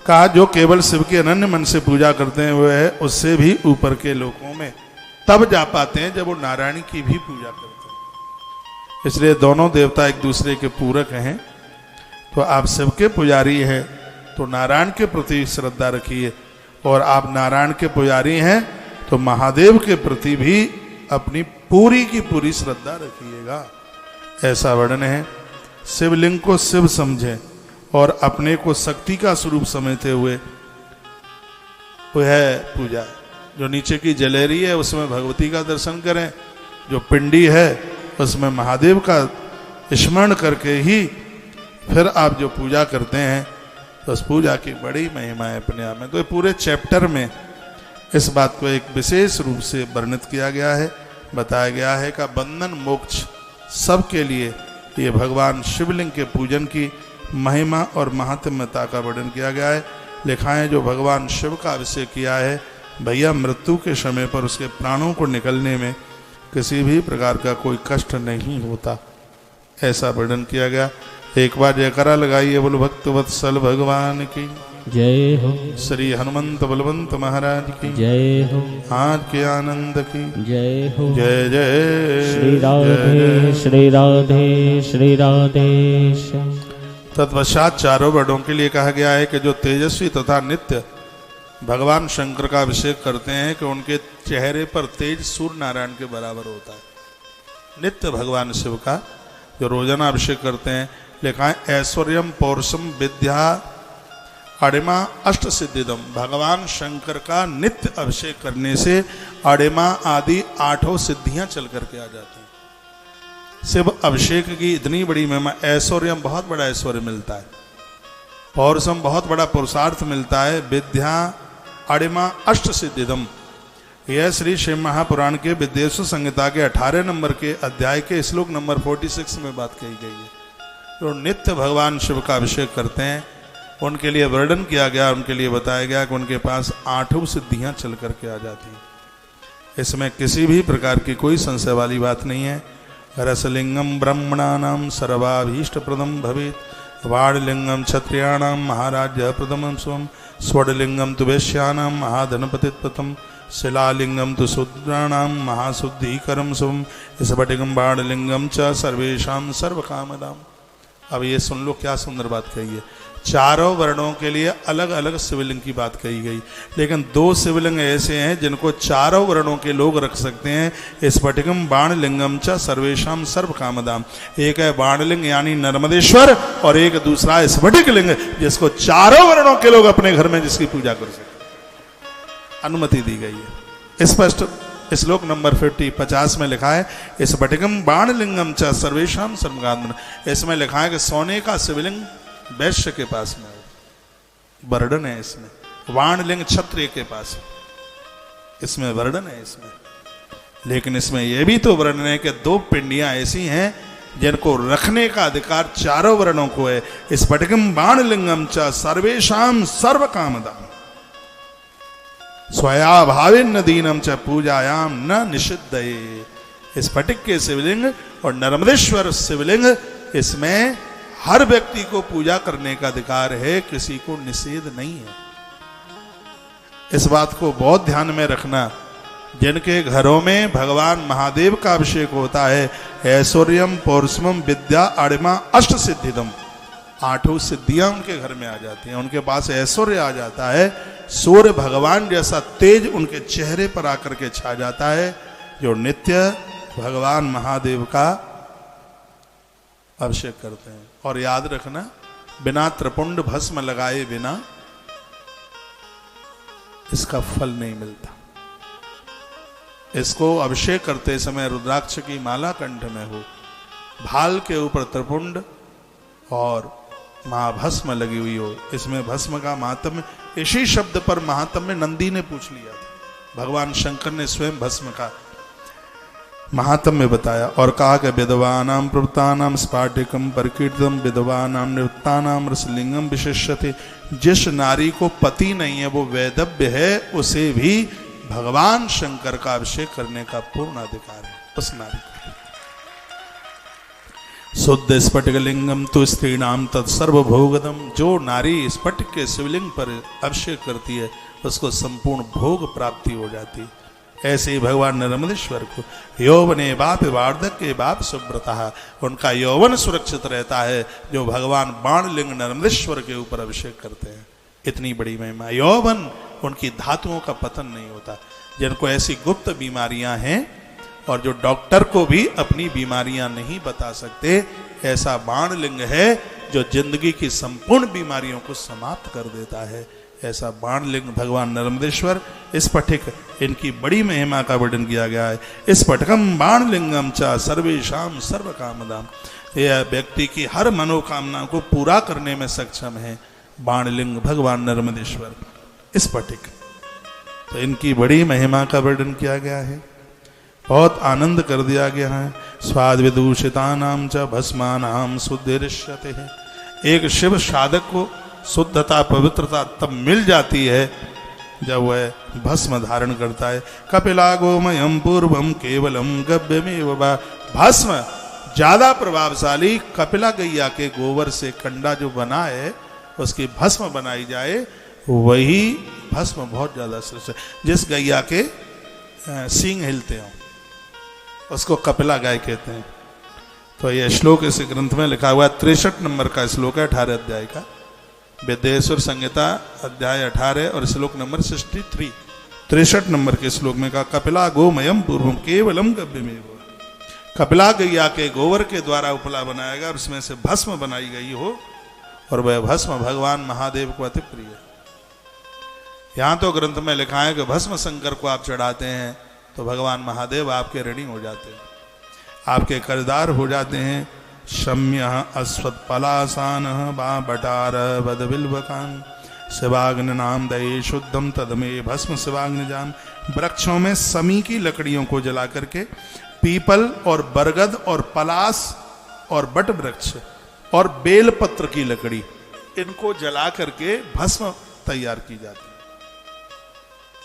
कहा, जो केवल शिव के अनन्य मन से पूजा करते हैं वो है उससे भी ऊपर के लोकों में तब जा पाते हैं जब वो नारायण की भी पूजा करते हैं। इसलिए दोनों देवता एक दूसरे के पूरक हैं। तो आप शिव के पुजारी हैं तो नारायण के प्रति श्रद्धा रखिए, और आप नारायण के पुजारी हैं तो महादेव के प्रति भी अपनी पूरी की पूरी श्रद्धा रखिएगा, ऐसा वर्णन है। शिवलिंग को शिव समझें और अपने को शक्ति का स्वरूप समझते हुए वह पूजा, जो नीचे की जलेरी है उसमें भगवती का दर्शन करें, जो पिंडी है उसमें महादेव का स्मरण करके ही फिर आप जो पूजा करते हैं तो उस पूजा की बड़ी महिमा है अपने आप में। तो पूरे चैप्टर में इस बात को एक विशेष रूप से वर्णित किया गया है, बताया गया है कि बंधन मोक्ष सबके लिए ये भगवान शिवलिंग के पूजन की महिमा और महात्म्यता का वर्णन किया गया है। लिखा है जो भगवान शिव का अभिषेक किया है भैया मृत्यु के समय पर उसके प्राणों को निकलने में किसी भी प्रकार का कोई कष्ट नहीं होता, ऐसा वर्णन किया गया। एक बार जयकारा लगाइए बोलो भक्त वत्सल भगवान की जय हो, श्री हनुमंत बलवंत महाराज की जय हो, आज के आनंद की जय हो। जय जय श्री राधे श्री राधे श्री राधेश। तत्पश्चात चारों वर्णों के लिए कहा गया है कि जो तेजस्वी तथा नित्य भगवान शंकर का अभिषेक करते हैं कि उनके चेहरे पर तेज सूर्य नारायण के बराबर होता है। नित्य भगवान शिव का जो रोजाना अभिषेक करते हैं, लिखा है ऐश्वर्यम पौरुषम विद्या अड़िमा अष्ट सिद्धिदम। भगवान शंकर का नित्य अभिषेक करने से अड़िमा आदि 8 सिद्धियां चल करके आ जाती हैं। शिव अभिषेक की इतनी बड़ी महिमा, ऐश्वर्यम बहुत बड़ा ऐश्वर्य मिलता है, पौरुषम बहुत बड़ा पुरुषार्थ मिलता है, विद्या अड़िमा अष्ट सिद्धिदम। यह श्री शिव महापुराण के विद्येश्वर संहिता के 18 नंबर के अध्याय के श्लोक नंबर 46 में बात कही गई है। जो नित्य भगवान शिव का अभिषेक करते हैं उनके लिए वर्णन किया गया, उनके लिए बताया गया कि उनके पास 8 सिद्धियां चल करके आ जाती हैं। इसमें किसी भी प्रकार की कोई संशय वाली बात नहीं है। रसलिंगम ब्रह्मणानाम सर्वाभीष्ट प्रदम भवेत्, वाणलिंगम क्षत्रियाणाम महाराज्य प्रथमं स्वम, स्वडलिंगम तु वैश्यानाम महाधनपतित प्रथम, शिलालिंगम तु शूद्राणाम महाशुद्धिकरम शुभम, स्फटिकम बाणलिंगम च सर्वेशाम सर्वकामदाम। अब ये सुन लो क्या सुंदर बात कही है। चारों वर्णों के लिए अलग अलग शिवलिंग की बात कही गई, लेकिन 2 शिवलिंग ऐसे हैं जिनको चारों वर्णों के लोग रख सकते हैं। स्फटिकम बाणलिंगम च सर्वेशाम सर्वकामदाम। एक है बाणलिंग यानी नर्मदेश्वर और एक दूसरा है स्फटिक लिंग जिसको चारों वर्णों के लोग अपने घर में जिसकी पूजा कर सकते, अनुमति दी गई है। स्पष्ट श्लोक नंबर 50 में लिखा है स्फटिकम बाणलिंगम च सर्वेशाम सर्वकामदाम। इसमें लिखा है कि सोने का शिवलिंग वैश्य के पास में है, वर्णन है इसमें। वाणलिंग क्षत्रिय के पास, इसमें वर्णन है इसमें। लेकिन इसमें यह भी तो वर्णन है कि 2 पिंडियां ऐसी हैं जिनको रखने का अधिकार चारों वर्णों को है। स्फटिकम बाणलिंगम च सर्वेशाम सर्वकामदाम, स्वया भाविन दीनम च पूजायाम न निषिद्धये। स्फटिक के शिवलिंग और नर्मदेश्वर शिवलिंग, इसमें हर व्यक्ति को पूजा करने का अधिकार है, किसी को निषेध नहीं है। इस बात को बहुत ध्यान में रखना। जिनके घरों में भगवान महादेव का अभिषेक होता है, ऐश्वर्यम पौरुषम विद्या अड़िमा अष्ट सिद्धिदम, 8 सिद्धियां उनके घर में आ जाती हैं। उनके पास ऐश्वर्य आ जाता है, सूर्य भगवान जैसा तेज उनके चेहरे पर आकर के छा जाता है, जो नित्य भगवान महादेव का अभिषेक करते हैं। और याद रखना, बिना त्रिपुंड भस्म लगाए बिना इसका फल नहीं मिलता। इसको अभिषेक करते समय रुद्राक्ष की माला कंठ में हो, भाल के ऊपर त्रिपुंड और महाभस्म लगी हुई हो। इसमें भस्म का महात्म्य, इसी शब्द पर महात्म्य नंदी ने पूछ लिया था। भगवान शंकर ने स्वयं भस्म का महात्म्य बताया और कहा कि विधवानाम प्रवृत्तानाम स्फाटिकम परिकीर्तम विधवानाम निवृत्तानाम रसलिंगम विशेष्यते। जिस नारी को पति नहीं है वो वैधव्य है, उसे भी भगवान शंकर का अभिषेक करने का पूर्ण अधिकार है उस नारी को। शुद्ध स्फटिक लिंगम तो स्त्रीणाम तत्सर्वभोगदम। जो नारी स्फटिक के शिवलिंग पर अभिषेक करती है उसको संपूर्ण भोग प्राप्ति हो जाती है। ऐसे ही भगवान नर्मदेश्वर को यौवने बाप वार्धक्य बाप सुब्रता, उनका यौवन सुरक्षित रहता है जो भगवान बाणलिंग नर्मदेश्वर के ऊपर अभिषेक करते हैं। इतनी बड़ी महिमा। यौवन उनकी धातुओं का पतन नहीं होता। जिनको ऐसी गुप्त बीमारियां हैं और जो डॉक्टर को भी अपनी बीमारियां नहीं बता सकते, ऐसा बाण लिंग है जो जिंदगी की संपूर्ण बीमारियों को समाप्त कर देता है। ऐसा बाण लिंग भगवान नर्मदेश्वर, इस पठिक इनकी बड़ी महिमा का वर्णन किया गया है। इस पटकम बाण लिंगम चा सर्वेशाम सर्व कामदाम, यह व्यक्ति की हर मनोकामना को पूरा करने में सक्षम है बाण लिंग भगवान नर्मदेश्वर इस पठिक। तो इनकी बड़ी महिमा का वर्णन किया गया है, बहुत आनंद कर दिया गया है। स्वाद विदूषिता नाम च भस्मा नाम शुद्धिष्यते है। एक शिव साधक को शुद्धता पवित्रता तब मिल जाती है जब वह भस्म धारण करता है। कपिला गोमयम पूर्वम केवलम गव्यमेव वा, भस्म ज्यादा प्रभावशाली कपिला गैया के गोबर से कंडा जो बना है उसकी भस्म बनाई जाए, वही भस्म बहुत ज्यादा श्रेष्ठ है। जिस गैया के सींग हिलते हो उसको कपिला गाय कहते हैं। तो यह श्लोक इस ग्रंथ में लिखा हुआ है, 63 नंबर का श्लोक है 18 अध्याय का, विद्येश्वर संहिता अध्याय 18 और श्लोक नंबर 63। 63 नंबर के श्लोक में कहा, कपिला गोमयम पूर्वम केवलम गव्यमेव, कपिला गैया के गोबर के द्वारा उपला बनाया गया और उसमें से भस्म बनाई गई हो, और वह भस्म भगवान महादेव को अति प्रिय है। यहां तो ग्रंथ में लिखा है कि भस्म शंकर को आप चढ़ाते हैं तो भगवान महादेव आपके ऋणी हो जाते हैं, आपके कर्जदार हो जाते हैं। शम्य अश्वत पलासान बा बटार बद बिल्वकान शिवाग्नि नाम दये शुद्धम तदमे भस्म शिवाग्नि जान। वृक्षों में समी की लकड़ियों को जला करके, पीपल और बरगद और पलास और बट वृक्ष और बेलपत्र की लकड़ी, इनको जला करके भस्म तैयार की जाती है।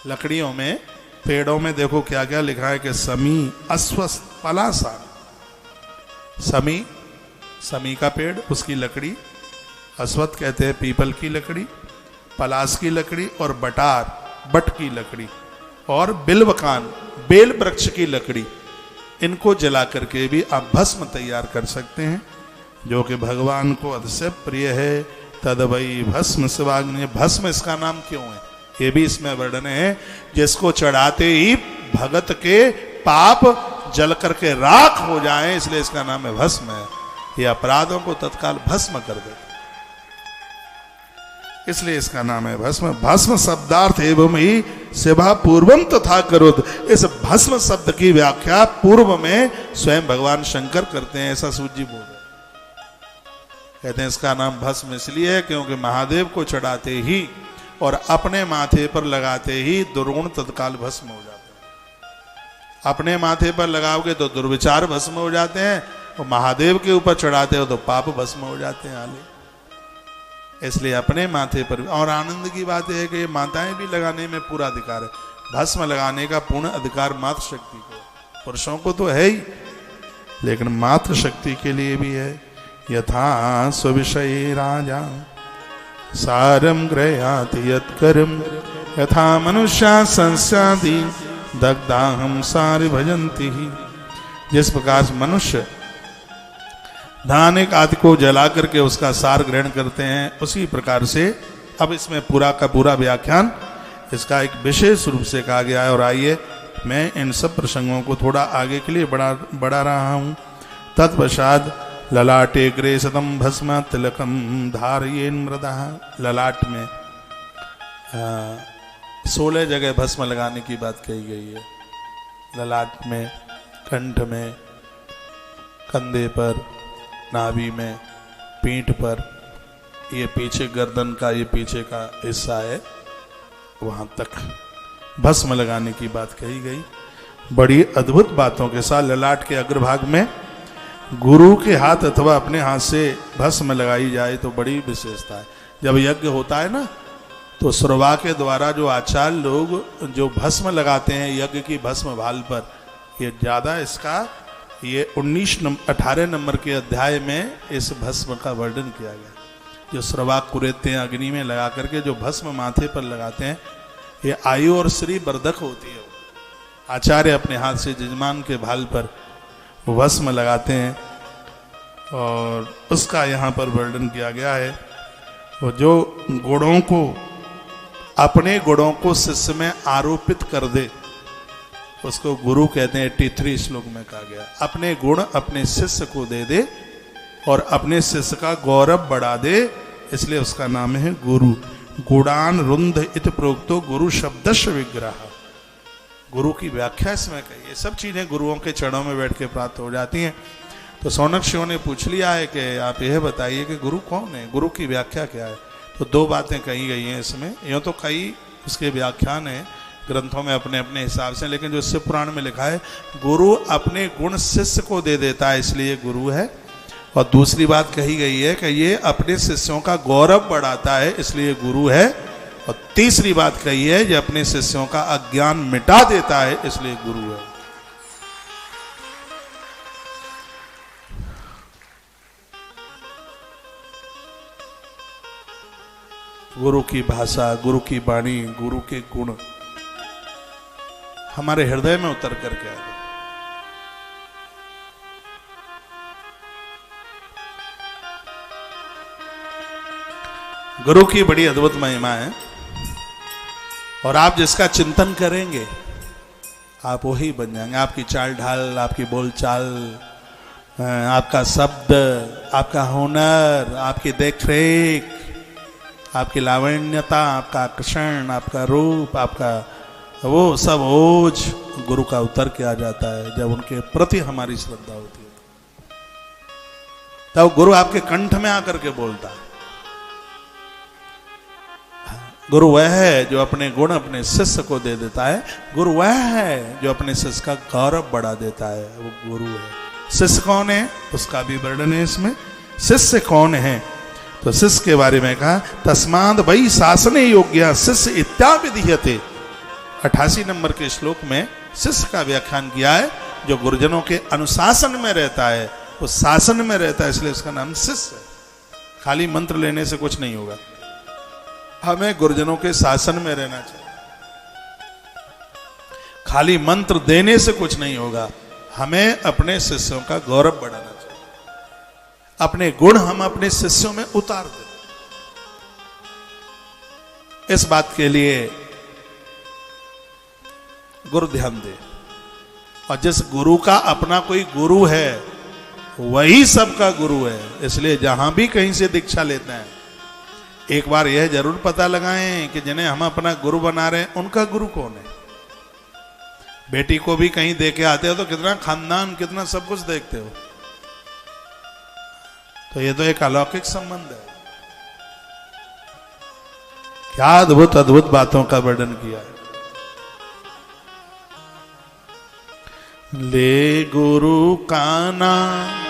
लकड़ियों में, पेड़ों में देखो क्या क्या लिखा है कि समी अश्वत पलासान, समी, समी का पेड़ उसकी लकड़ी, अश्वत कहते हैं पीपल की लकड़ी, पलास की लकड़ी और बटार बट की लकड़ी और बिल्वकान बेल वृक्ष की लकड़ी, इनको जला करके भी आप भस्म तैयार कर सकते हैं जो कि भगवान को अतिशय प्रिय है। तदवई भस्म शिवाग्नि, भस्म इसका नाम क्यों है ये भी इसमें वर्णन है। जिसको चढ़ाते ही भगत के पाप जल करके राख हो जाएं, इसलिए इसका नाम है भस्म है। ये अपराधों को तत्काल भस्म कर देता, इसलिए इसका नाम है भस्म। भस्म शब्दार्थ एवं ही सेवा पूर्वम तथा करोत, इस भस्म शब्द की व्याख्या पूर्व में स्वयं भगवान शंकर करते हैं, ऐसा सूत जी बोल रहे कहते हैं। इसका नाम भस्म इसलिए है क्योंकि महादेव को चढ़ाते ही और अपने माथे पर लगाते ही दुर्गुण तत्काल भस्म हो जाते हैं। अपने माथे पर लगाओगे तो दुर्विचार भस्म हो जाते हैं, और महादेव के ऊपर चढ़ाते हो तो पाप भस्म हो जाते हैं आले। इसलिए अपने माथे पर, और आनंद की बात यह है कि माताएं भी लगाने में पूरा अधिकार है। भस्म लगाने का पूर्ण अधिकार मातृ शक्ति को, पुरुषों को तो है ही, लेकिन मातृ शक्ति के लिए भी है। यथा स्विषय राजा सारम गृह्याति यत्कर्म यथा मनुष्या संस्यादि दग्धाहम सारे भजंती ही। जिस प्रकार से मनुष्य धान आदि को जला करके उसका सार ग्रहण करते हैं, उसी प्रकार से अब इसमें पूरा का पूरा व्याख्यान इसका एक विशेष रूप से कहा गया है। और आइए मैं इन सब प्रसंगों को थोड़ा आगे के लिए बढ़ा रहा हूँ। तत्पश्चात ललाटे ग्रे सतम भस्म तिलकम धारयेन मृदा, ललाट में 16 जगह भस्म लगाने की बात कही गई है। ललाट में, कंठ में, कंधे पर, नाभि में, पीठ पर, ये पीछे गर्दन का ये पीछे का हिस्सा है, वहां तक भस्म लगाने की बात कही गई। बड़ी अद्भुत बातों के साथ ललाट के अग्रभाग में गुरु के हाथ अथवा अपने हाथ से भस्म लगाई जाए तो बड़ी विशेषता है। जब यज्ञ होता है ना, तो श्रवा के द्वारा जो आचार्य लोग जो भस्म लगाते हैं यज्ञ की भस्म भाल पर, ये ज्यादा इसका ये 18 नंबर के अध्याय में इस भस्म का वर्णन किया गया। जो श्रवा कुरेते हैं अग्नि में लगा करके जो भस्म माथे पर लगाते हैं, ये आयु और श्री वर्धक होती है। आचार्य अपने हाथ से जजमान के भाल पर भस्म लगाते हैं और उसका यहाँ पर वर्णन किया गया है। वो जो गुणों को अपने गुणों को शिष्य में आरोपित कर दे, उसको गुरु कहते हैं। 83 श्लोक में कहा गया, अपने गुण अपने शिष्य को दे दे और अपने शिष्य का गौरव बढ़ा दे, इसलिए उसका नाम है गुरु। गुणान रुंध इत प्रोक्तो गुरु शब्दस्य विग्रह। गुरु की व्याख्या इसमें कही। ये सब चीजें गुरुओं के चरणों में बैठ के प्राप्त हो जाती हैं। तो सौनक शिव ने पूछ लिया है कि आप यह बताइए कि गुरु कौन है, गुरु की व्याख्या क्या है। तो 2 बातें कही गई हैं इसमें। यूँ तो कई उसके व्याख्यान हैं ग्रंथों में अपने अपने हिसाब से, लेकिन जो शिव पुराण में लिखा है, गुरु अपने गुण शिष्य को दे देता है, इसलिए गुरु है। और दूसरी बात कही गई है कि ये अपने शिष्यों का गौरव बढ़ाता है, इसलिए गुरु है। और तीसरी बात कही है, ये अपने शिष्यों का अज्ञान मिटा देता है, इसलिए गुरु है। गुरु की भाषा, गुरु की वाणी, गुरु के गुण हमारे हृदय में उतर करके आ गए। गुरु की बड़ी अद्भुत महिमा है और आप जिसका चिंतन करेंगे आप वही बन जाएंगे। आपकी चाल ढाल, आपकी बोलचाल, आपका शब्द, आपका हुनर, आपकी देखरेख, आपकी लावण्यता, आपका आकर्षण, आपका रूप, आपका वो सब ओज गुरु का उतर के आ जाता है। जब उनके प्रति हमारी श्रद्धा होती है तब गुरु आपके कंठ में आकर के बोलता है। गुरु वह है जो अपने गुण अपने शिष्य को दे देता है। गुरु वह है जो अपने शिष्य का गौरव बढ़ा देता है, वो गुरु है। शिष्य कौन है उसका भी वर्णन है इसमें। शिष्य कौन है तो शिष्य के बारे में कहा, तस्माद वही शासने योग्य शिष्य इत्याविधीयते। 88 नंबर के श्लोक में शिष्य का व्याख्यान किया है। जो गुरुजनों के अनुशासन में रहता है, वो शासन में रहता है, इसलिए उसका नाम शिष्य है। खाली मंत्र लेने से कुछ नहीं होगा, हमें गुरुजनों के शासन में रहना चाहिए। खाली मंत्र देने से कुछ नहीं होगा, हमें अपने शिष्यों का गौरव बढ़ाना चाहिए। अपने गुण हम अपने शिष्यों में उतार दें। इस बात के लिए गुरु ध्यान दे। और जिस गुरु का अपना कोई गुरु है वही सबका गुरु है, इसलिए जहां भी कहीं से दीक्षा लेते हैं एक बार यह जरूर पता लगाएं कि जिन्हें हम अपना गुरु बना रहे हैं उनका गुरु कौन है। बेटी को भी कहीं दे के आते हो तो कितना खानदान, कितना सब कुछ देखते हो, तो ये तो एक अलौकिक संबंध है। क्या अद्भुत अद्भुत बातों का वर्णन किया है। ले गुरु का नाम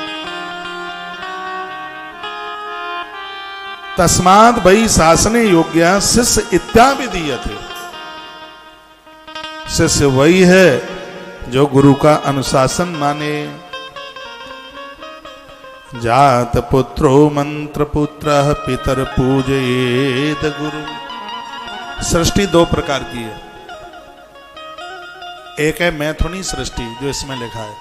तस्माद वही शासने योग्य शिष्य इत्याविधीयते। शिष्य वही है जो गुरु का अनुशासन माने। जात पुत्रो मंत्र पुत्र पितर पूजयेद गुरु। सृष्टि 2 प्रकार की है। एक है मैथुनी सृष्टि जो इसमें लिखा है,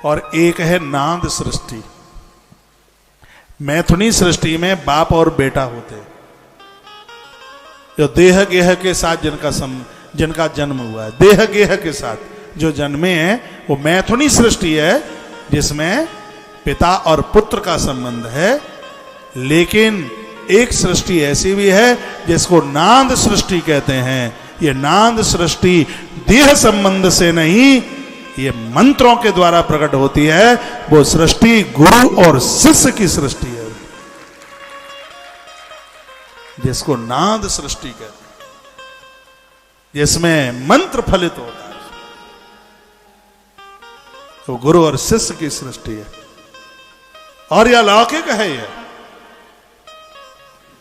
और एक है नाद सृष्टि। मैथुनी सृष्टि में बाप और बेटा होते हैं, जो देह गेह के साथ जिनका जन्म हुआ है, देह गेह के साथ जो जन्मे हैं, वो मैथुनी सृष्टि है जिसमें पिता और पुत्र का संबंध है। लेकिन एक सृष्टि ऐसी भी है जिसको नाद सृष्टि कहते हैं। ये नाद सृष्टि देह संबंध से नहीं, ये मंत्रों के द्वारा प्रकट होती है। वो सृष्टि गुरु और शिष्य की सृष्टि है, जिसको नाद सृष्टि कहते हैं, जिसमें मंत्र फलित होता है। तो गुरु और शिष्य की सृष्टि है और यह अलौकिक है। यह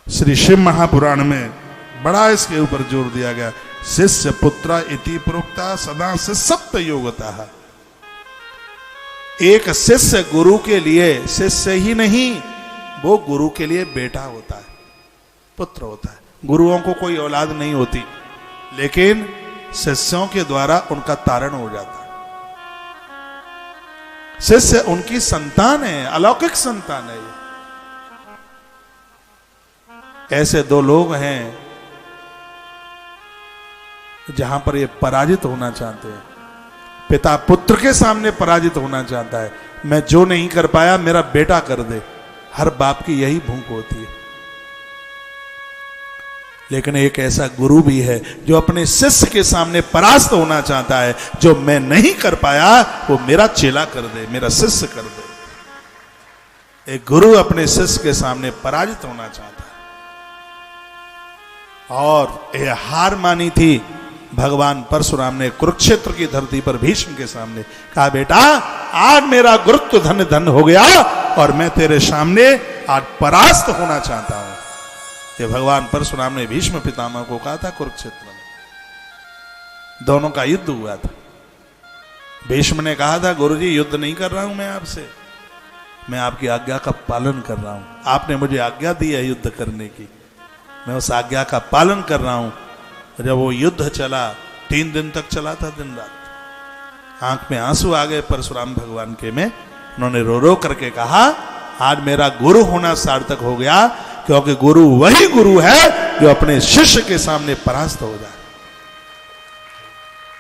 श्री शिव महापुराण में बड़ा इसके ऊपर जोर दिया गया। शिष्य पुत्र इति प्रोक्ता सदा से सप्त योगता है। एक शिष्य गुरु के लिए शिष्य ही नहीं, वो गुरु के लिए बेटा होता है, पुत्र होता है। गुरुओं को कोई औलाद नहीं होती, लेकिन शिष्यों के द्वारा उनका तारण हो जाता है। शिष्य उनकी संतान है, अलौकिक संतान है। ऐसे 2 लोग हैं जहां पर ये पराजित होना चाहते हैं। पिता पुत्र के सामने पराजित होना चाहता है, मैं जो नहीं कर पाया मेरा बेटा कर दे। हर बाप की यही भूख होती है। लेकिन एक ऐसा गुरु भी है जो अपने शिष्य के सामने परास्त होना चाहता है, जो मैं नहीं कर पाया वो मेरा चेला कर दे, मेरा शिष्य कर दे। एक गुरु अपने शिष्य के सामने पराजित होना चाहता है। और यह हार मानी थी भगवान परशुराम ने कुरुक्षेत्र की धरती पर भीष्म के सामने। कहा बेटा आज मेरा गुरुत्व धन धन हो गया और मैं तेरे सामने आज परास्त होना चाहता हूं। ये भगवान परशुराम ने भीष्म पितामह को कहा था कुरुक्षेत्र में। दोनों का युद्ध हुआ था। भीष्म ने कहा था गुरुजी युद्ध नहीं कर रहा हूं मैं आपसे, मैं आपकी आज्ञा का पालन कर रहा हूं। आपने मुझे आज्ञा दी है युद्ध करने की, मैं उस आज्ञा का पालन कर रहा हूं। जब वो युद्ध चला 3 दिन तक चला था, दिन रात। आंख में आंसू आ गए परशुराम भगवान के में। उन्होंने रो रो करके कहा आज मेरा गुरु होना सार्थक हो गया, क्योंकि गुरु वही गुरु है जो अपने शिष्य के सामने परास्त हो जाए।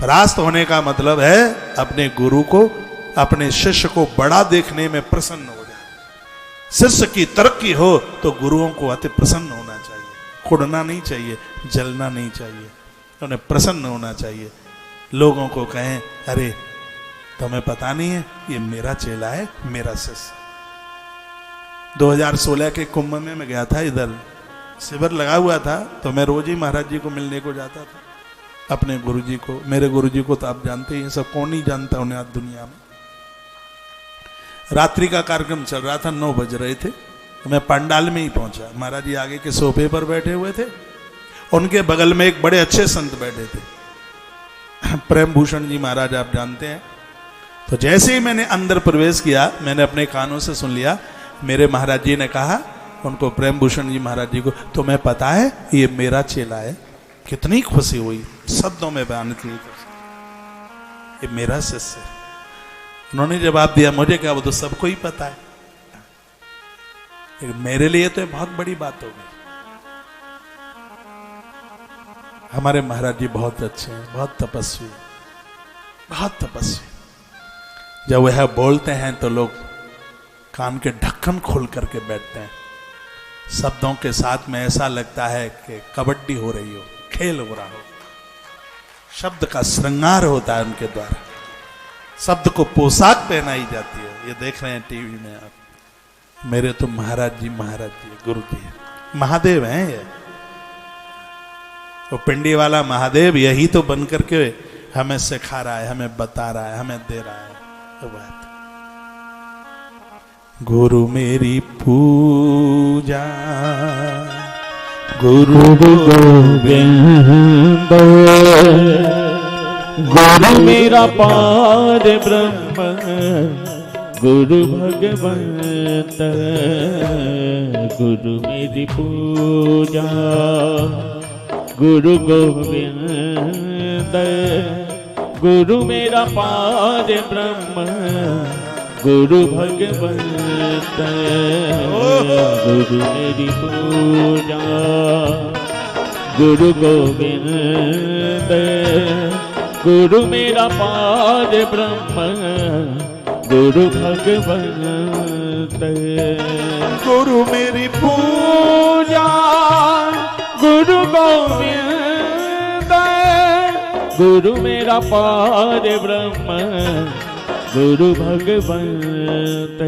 परास्त होने का मतलब है अपने गुरु को, अपने शिष्य को बड़ा देखने में प्रसन्न हो जाए। शिष्य की तरक्की हो तो गुरुओं को अति प्रसन्न होना चाहिए, कुड़ना नहीं चाहिए, जलना नहीं चाहिए, उन्हें प्रसन्न होना चाहिए। लोगों को कहें अरे तुम्हें पता नहीं है ये मेरा चेला है, मेरा शिष्य। 2016 के कुंभ में मैं गया था, इधर शिविर लगा हुआ था, तो मैं रोज ही महाराज जी को मिलने को जाता था, अपने गुरुजी को। मेरे गुरुजी को तो आप जानते ही हैं, सब कौन नहीं जानता उन्हें आज दुनिया में। रात्रि का कार्यक्रम चल रहा था, 9 बज रहे थे, तो मैं पंडाल में ही पहुंचा। महाराज जी आगे के सोफे पर बैठे हुए थे, उनके बगल में एक बड़े अच्छे संत बैठे थे, प्रेम भूषण जी महाराज, आप जानते हैं। तो जैसे ही मैंने अंदर प्रवेश किया, मैंने अपने कानों से सुन लिया, मेरे महाराज जी ने कहा उनको, प्रेम भूषण जी महाराज जी को, तुम्हें पता है ये मेरा चेला है। कितनी खुशी हुई, शब्दों में बयान नहीं कर सकते, ये मेरा शिष्य है। उन्होंने जवाब दिया मुझे क्या, वो तो सबको ही पता है, लेकिन मेरे लिए तो ये बहुत बड़ी बात हो गई। हमारे महाराज जी बहुत अच्छे हैं, बहुत तपस्वी, बहुत तपस्वी। जब वह बोलते हैं तो लोग कान के ढक्कन खोल करके बैठते हैं। शब्दों के साथ में ऐसा लगता है कि कबड्डी हो रही हो, खेल हो रहा हो। शब्द का श्रृंगार होता है उनके द्वारा, शब्द को पोशाक पहनाई जाती है। ये देख रहे हैं टीवी में आप, मेरे तो महाराज जी गुरु जी महादेव हैं। ये वो पिंडी वाला महादेव यही तो बन करके हमें सिखा रहा है, हमें बता रहा है, हमें दे रहा है वो बात। गुरु मेरी पूजा गुरु गोविंद, गुरु मेरा पार ब्रह्म, गुरु भगवंत, गुरु मेरी पूजा गुरु गोविंद, गुरु मेरा पार ब्रह्म, गुरु भगवंत, गुरु मेरी पूजा गुरु गोविंद, गुरु मेरा पार ब्रह्म, गुरु भगवंत, गुरु मेरी पूजा गुरु गोविंद, गुरु मेरा पार ब्रह्म, गुरु भगवंत।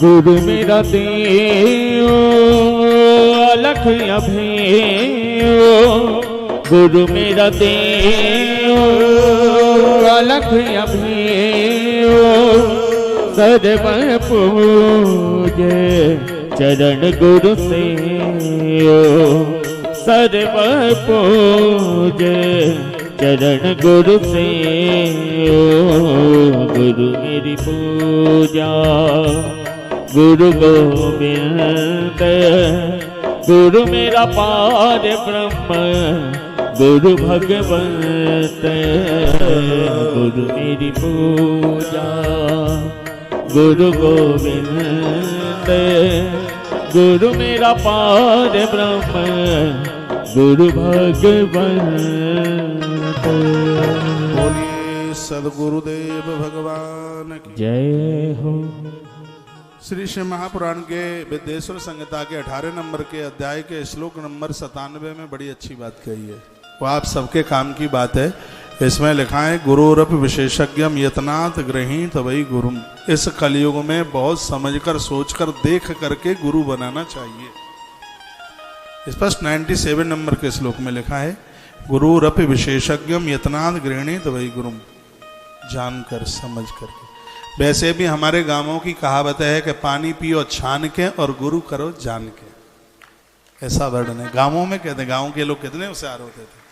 गुरु मेरा देव अलख अभेयो, गुरु मेरा देव अलख अभेयो, सर्व पूजे चरण गुरु से सर्व पूजे, चरण गुरु से गुरु मेरी पूजा। गुरु गोविंद गुरु मेरा पार ब्रह्म, गुरु भगवंत गुरु मेरी पूजा। गुरु गोविंद गुरु मेरा पार ब्रह्म, गुरु भगवंत। बोलिए सदगुरुदेव भगवान की जय हो। श्री शिव महापुराण के विद्येश्वर संहिता के 18 नंबर के अध्याय के श्लोक नंबर 97 में बड़ी अच्छी बात कही है। वो आप सबके काम की बात है। इसमें लिखा है गुरुरपि विशेषज्ञम यतनात् गृहीत वही गुरुम। इस कलयुग में बहुत समझकर सोचकर देख करके गुरु बनाना चाहिए। स्पष्ट 97 नंबर के श्लोक में लिखा है गुरुरपि विशेषज्ञम यतनात् गृहीत वही गुरुम। जानकर समझ करके। वैसे भी हमारे गांवों की कहावत है कि पानी पियो छान के और गुरु करो जान के। ऐसा वर्णन है गांवों में, कहते हैं गांव के लोग कितने होशियार होते थे।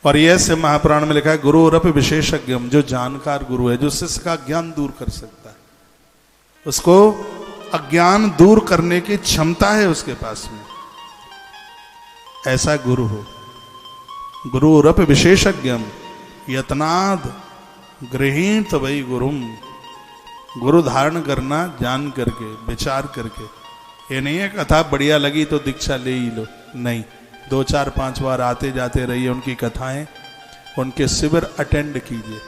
और यह शिव महापुराण में लिखा है गुरुरपि विशेषज्ञम, जो जानकार गुरु है, जो शिष्य का ज्ञान दूर कर सकता है, उसको अज्ञान दूर करने की क्षमता है उसके पास में, ऐसा गुरु हो। गुरुरपि विशेषज्ञम यतनाद गृहीत वही गुरुम। गुरु धारण करना जान करके, विचार करके। ये नहीं है कथा बढ़िया लगी तो दीक्षा ले ही लो, नहीं। 2 4 5 बार आते जाते रहिए उनकी कथाएं, उनके शिविर अटेंड कीजिए।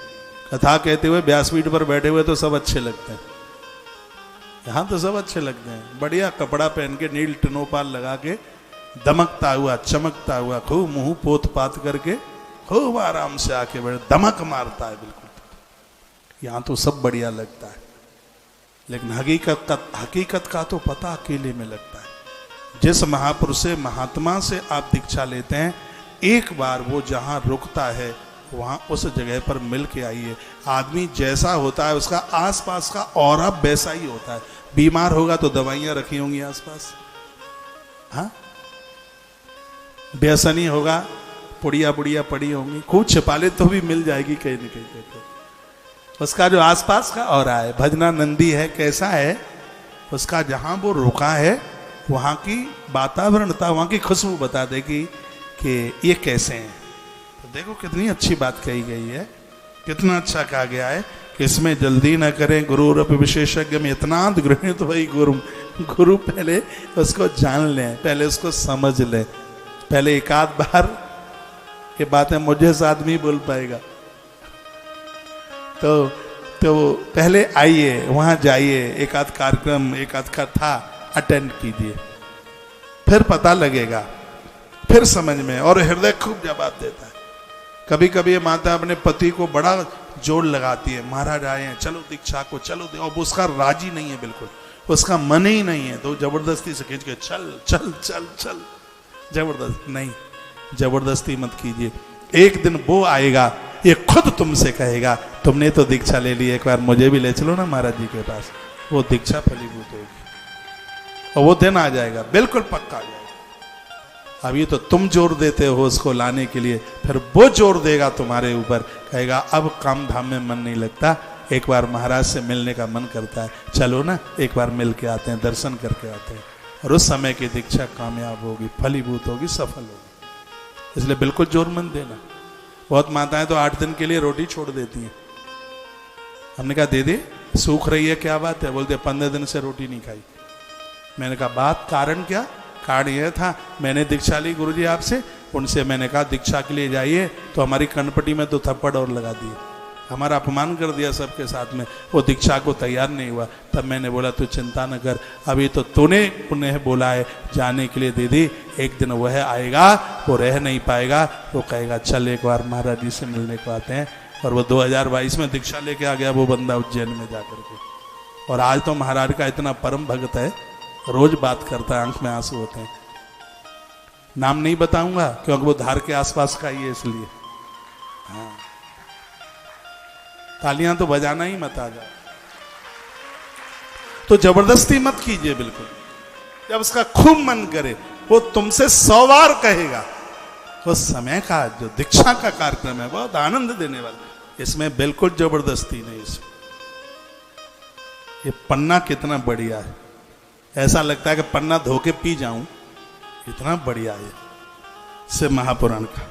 कथा कहते हुए व्यासपीठ पर बैठे हुए तो सब अच्छे लगते हैं, यहाँ तो सब अच्छे लगते हैं। बढ़िया कपड़ा पहन के नील टिनोपाल लगा के दमकता हुआ चमकता हुआ खूब मुंह पोत पात करके खूब आराम से आके बैठे, दमक मारता है बिल्कुल। यहाँ तो सब बढ़िया लगता है, लेकिन हकीकत का तो पता अकेले में लगता है। जिस महापुरुष से, महात्मा से आप दीक्षा लेते हैं, एक बार वो जहाँ रुकता है वहाँ उस जगह पर मिल के आइए। आदमी जैसा होता है उसका आसपास का ऑरा वैसा ही होता है। बीमार होगा तो दवाइयाँ रखी होंगी आसपास, हाँ। बेसनी होगा पुड़िया बुड़िया पड़ी होंगी, खूब छिपा ले तो भी मिल जाएगी कहीं न कहीं। उसका जो आसपास का ऑरा है, भजनानंदी है, कैसा है, उसका जहाँ वो रुका है वहाँ की वातावरणता, वहाँ की खुशबू बता देगी कि ये कैसे हैं। तो देखो कितनी अच्छी बात कही गई है, कितना अच्छा कहा गया है कि इसमें जल्दी न करें। गुरुरपि विशेषज्ञ में इतना गृहीत वही गुरु। गुरु पहले उसको जान लें, पहले उसको समझ लें। पहले एक आध बार ये बातें मुझे साथ नहीं बोल पाएगा, तो पहले आइए, वहाँ जाइए, एक आध कार्यक्रम, एक आध कथा अटेंड कीजिए, फिर पता लगेगा, फिर समझ में। और हृदय खूब जवाब देता है। कभी कभी ये माता अपने पति को बड़ा जोर लगाती है, महाराज आए हैं, चलो दीक्षा को, चलो। और उसका राजी नहीं है बिल्कुल, उसका मन ही नहीं है, तो जबरदस्ती से खींच के चल चल चल चल, जबरदस्ती नहीं, जबरदस्ती मत कीजिए। एक दिन वो आएगा, ये खुद तुमसे कहेगा तुमने तो दीक्षा ले ली, एक बार मुझे भी ले चलो ना महाराज जी के पास। वो दीक्षा फलीभूत होगी और वो दिन आ जाएगा, बिल्कुल पक्का आ जाएगा। अभी तो तुम जोर देते हो उसको लाने के लिए, फिर वो जोर देगा तुम्हारे ऊपर, कहेगा अब काम धाम में मन नहीं लगता, एक बार महाराज से मिलने का मन करता है, चलो ना एक बार मिल के आते हैं, दर्शन करके आते हैं। और उस समय की दीक्षा कामयाब होगी, फलीभूत होगी, सफल होगी। इसलिए बिल्कुल जोर मत देना। बहुत माताएं तो 8 दिन के लिए रोटी छोड़ देती हैं। हमने कहा दीदी सूख रही है, क्या बात है? बोलते 15 दिन से रोटी नहीं खाई। मैंने कहा बात, कारण क्या? कारण यह था, मैंने दीक्षा ली गुरुजी आपसे, उनसे मैंने कहा दीक्षा के लिए जाइए, तो हमारी कनपटी में तो थप्पड़ और लगा दिए, हमारा अपमान कर दिया सबके साथ में, वो दीक्षा को तैयार नहीं हुआ। तब मैंने बोला तू चिंता न कर, अभी तो तूने उन्हें बोला है जाने के लिए दीदी, एक दिन वह आएगा, वो रह नहीं पाएगा, वो कहेगा चल एक बार महाराज जी से मिलने को आते हैं। और वो 2022 में दीक्षा लेके आ गया वो बंदा उज्जैन में जाकर के। और आज तो महाराज का इतना परम भक्त है, रोज बात करता है, आंख में आंसू होते हैं। नाम नहीं बताऊंगा क्योंकि वो धार के आसपास का ही है, इसलिए। हाँ, तालियां तो बजाना ही मत आ जाए। तो जबरदस्ती मत कीजिए बिल्कुल। जब उसका खूब मन करे वो तुमसे 100 बार कहेगा। उस समय का जो दीक्षा का कार्यक्रम है बहुत आनंद देने वाला, इसमें बिल्कुल जबरदस्ती नहीं। इसमें ये पन्ना कितना बढ़िया है, ऐसा लगता है कि पन्ना धो के पी जाऊं, इतना बढ़िया है से महापुराण का।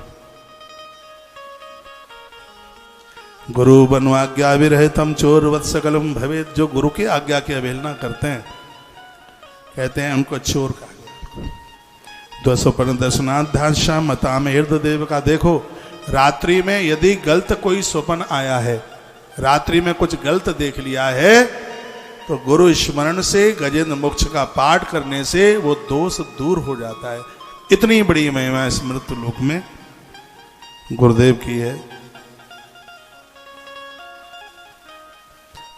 गुरु बनु आज्ञा विरहितम चोर वत् सकलम भवेत। जो गुरु की आज्ञा की अवहेलना करते हैं कहते हैं उनको चोर कहा गया। 215 दर्शनाध्याशा मता में हृदय देव का। देखो रात्रि में यदि गलत कोई स्वप्न आया है, रात्रि में कुछ गलत देख लिया है, तो गुरु स्मरण से गजेंद्र मोक्ष का पाठ करने से वो दोष दूर हो जाता है। इतनी बड़ी महिमा इस मृत्यु लोक में गुरुदेव की है।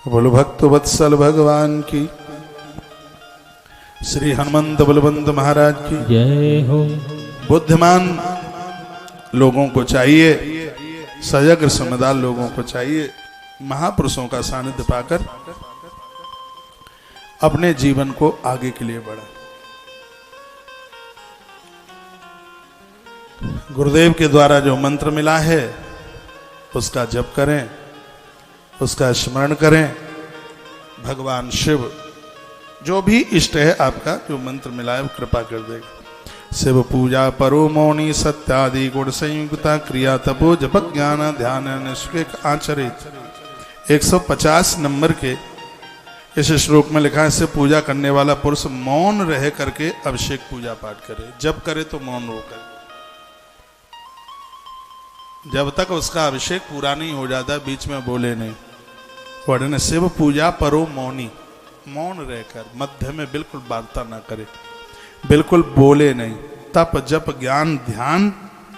बोलो भक्त वत्सल भगवान की, श्री हनुमंत बलवंत महाराज की जय हो। बुद्धिमान लोगों को चाहिए, सजग समझदार लोगों को चाहिए महापुरुषों का सानिध्य पाकर अपने जीवन को आगे के लिए बढ़ा। गुरुदेव के द्वारा जो मंत्र मिला है उसका जप करें, उसका स्मरण करें। भगवान शिव जो भी इष्ट है आपका, जो मंत्र मिला है वो कृपा कर देगा। शिव पूजा परो मौनी सत्यादि गुण संयुक्ता क्रिया तपो जप ज्ञान ध्यान निष्कृत आचरित। 150 नंबर के इस श्लोक में लिखा है, इससे पूजा करने वाला पुरुष मौन रह करके अभिषेक पूजा पाठ करे। जब करे तो मौन रोके, जब तक उसका अभिषेक पूरा नहीं हो जाता बीच में बोले नहीं। वर्णन शिव पूजा परो मौनी, मौन रहकर मध्य में बिल्कुल वार्ता ना करे, बिल्कुल बोले नहीं। तप जप ज्ञान ध्यान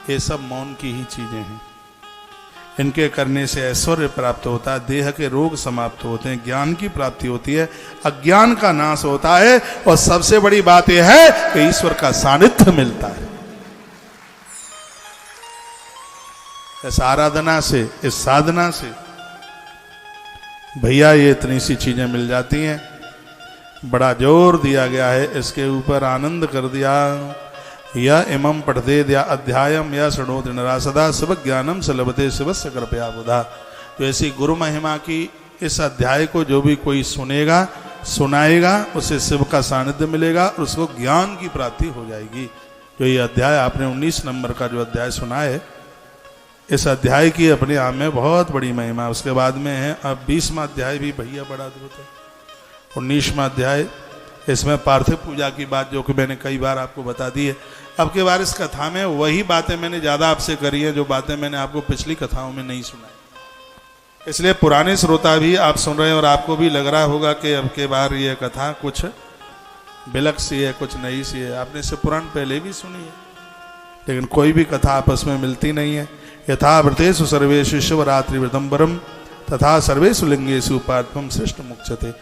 ये सब मौन की ही चीजें हैं। इनके करने से ऐश्वर्य प्राप्त होता है, देह के रोग समाप्त होते हैं, ज्ञान की प्राप्ति होती है, अज्ञान का नाश होता है, और सबसे बड़ी बात यह है कि ईश्वर का सानिध्य मिलता है। इस आराधना से, इस साधना से भैया ये इतनी सी चीजें मिल जाती हैं। बड़ा जोर दिया गया है इसके ऊपर, आनंद कर दिया। या इमं पठते दिया अध्यायम या शृणोति नरा सदा शिव ज्ञानम स लभते शिवस्य कृपया बुधा। तो ऐसी गुरु महिमा की इस अध्याय को जो भी कोई सुनेगा सुनाएगा उसे शिव का सानिध्य मिलेगा और उसको ज्ञान की प्राप्ति हो जाएगी। जो ये अध्याय आपने 19 नंबर का जो अध्याय सुना है, इस अध्याय की अपने आप में बहुत बड़ी महिमा। उसके बाद में है अब 20वां अध्याय भी भैया बड़ा अद्भुत है। 19वां अध्याय, इसमें पार्थिव पूजा की बात जो कि मैंने कई बार आपको बता दी है। अब के बार इस कथा में वही बातें मैंने ज़्यादा आपसे करी है जो बातें मैंने आपको पिछली कथाओं में नहीं सुनाई। इसलिए पुराने श्रोता भी आप सुन रहे हैं और आपको भी लग रहा होगा कि अब के बार ये कथा कुछ बिलक सी है, कुछ नई सी है। आपने इससे पुराण पहले भी सुनी है, लेकिन कोई भी कथा आपस में मिलती नहीं है। यथा व्रतेषु सर्वेषु शिवरात्रि व्रतम परम तथा सर्वेषु लिंगेषु पार्थम श्रेष्ठ मुच्यते।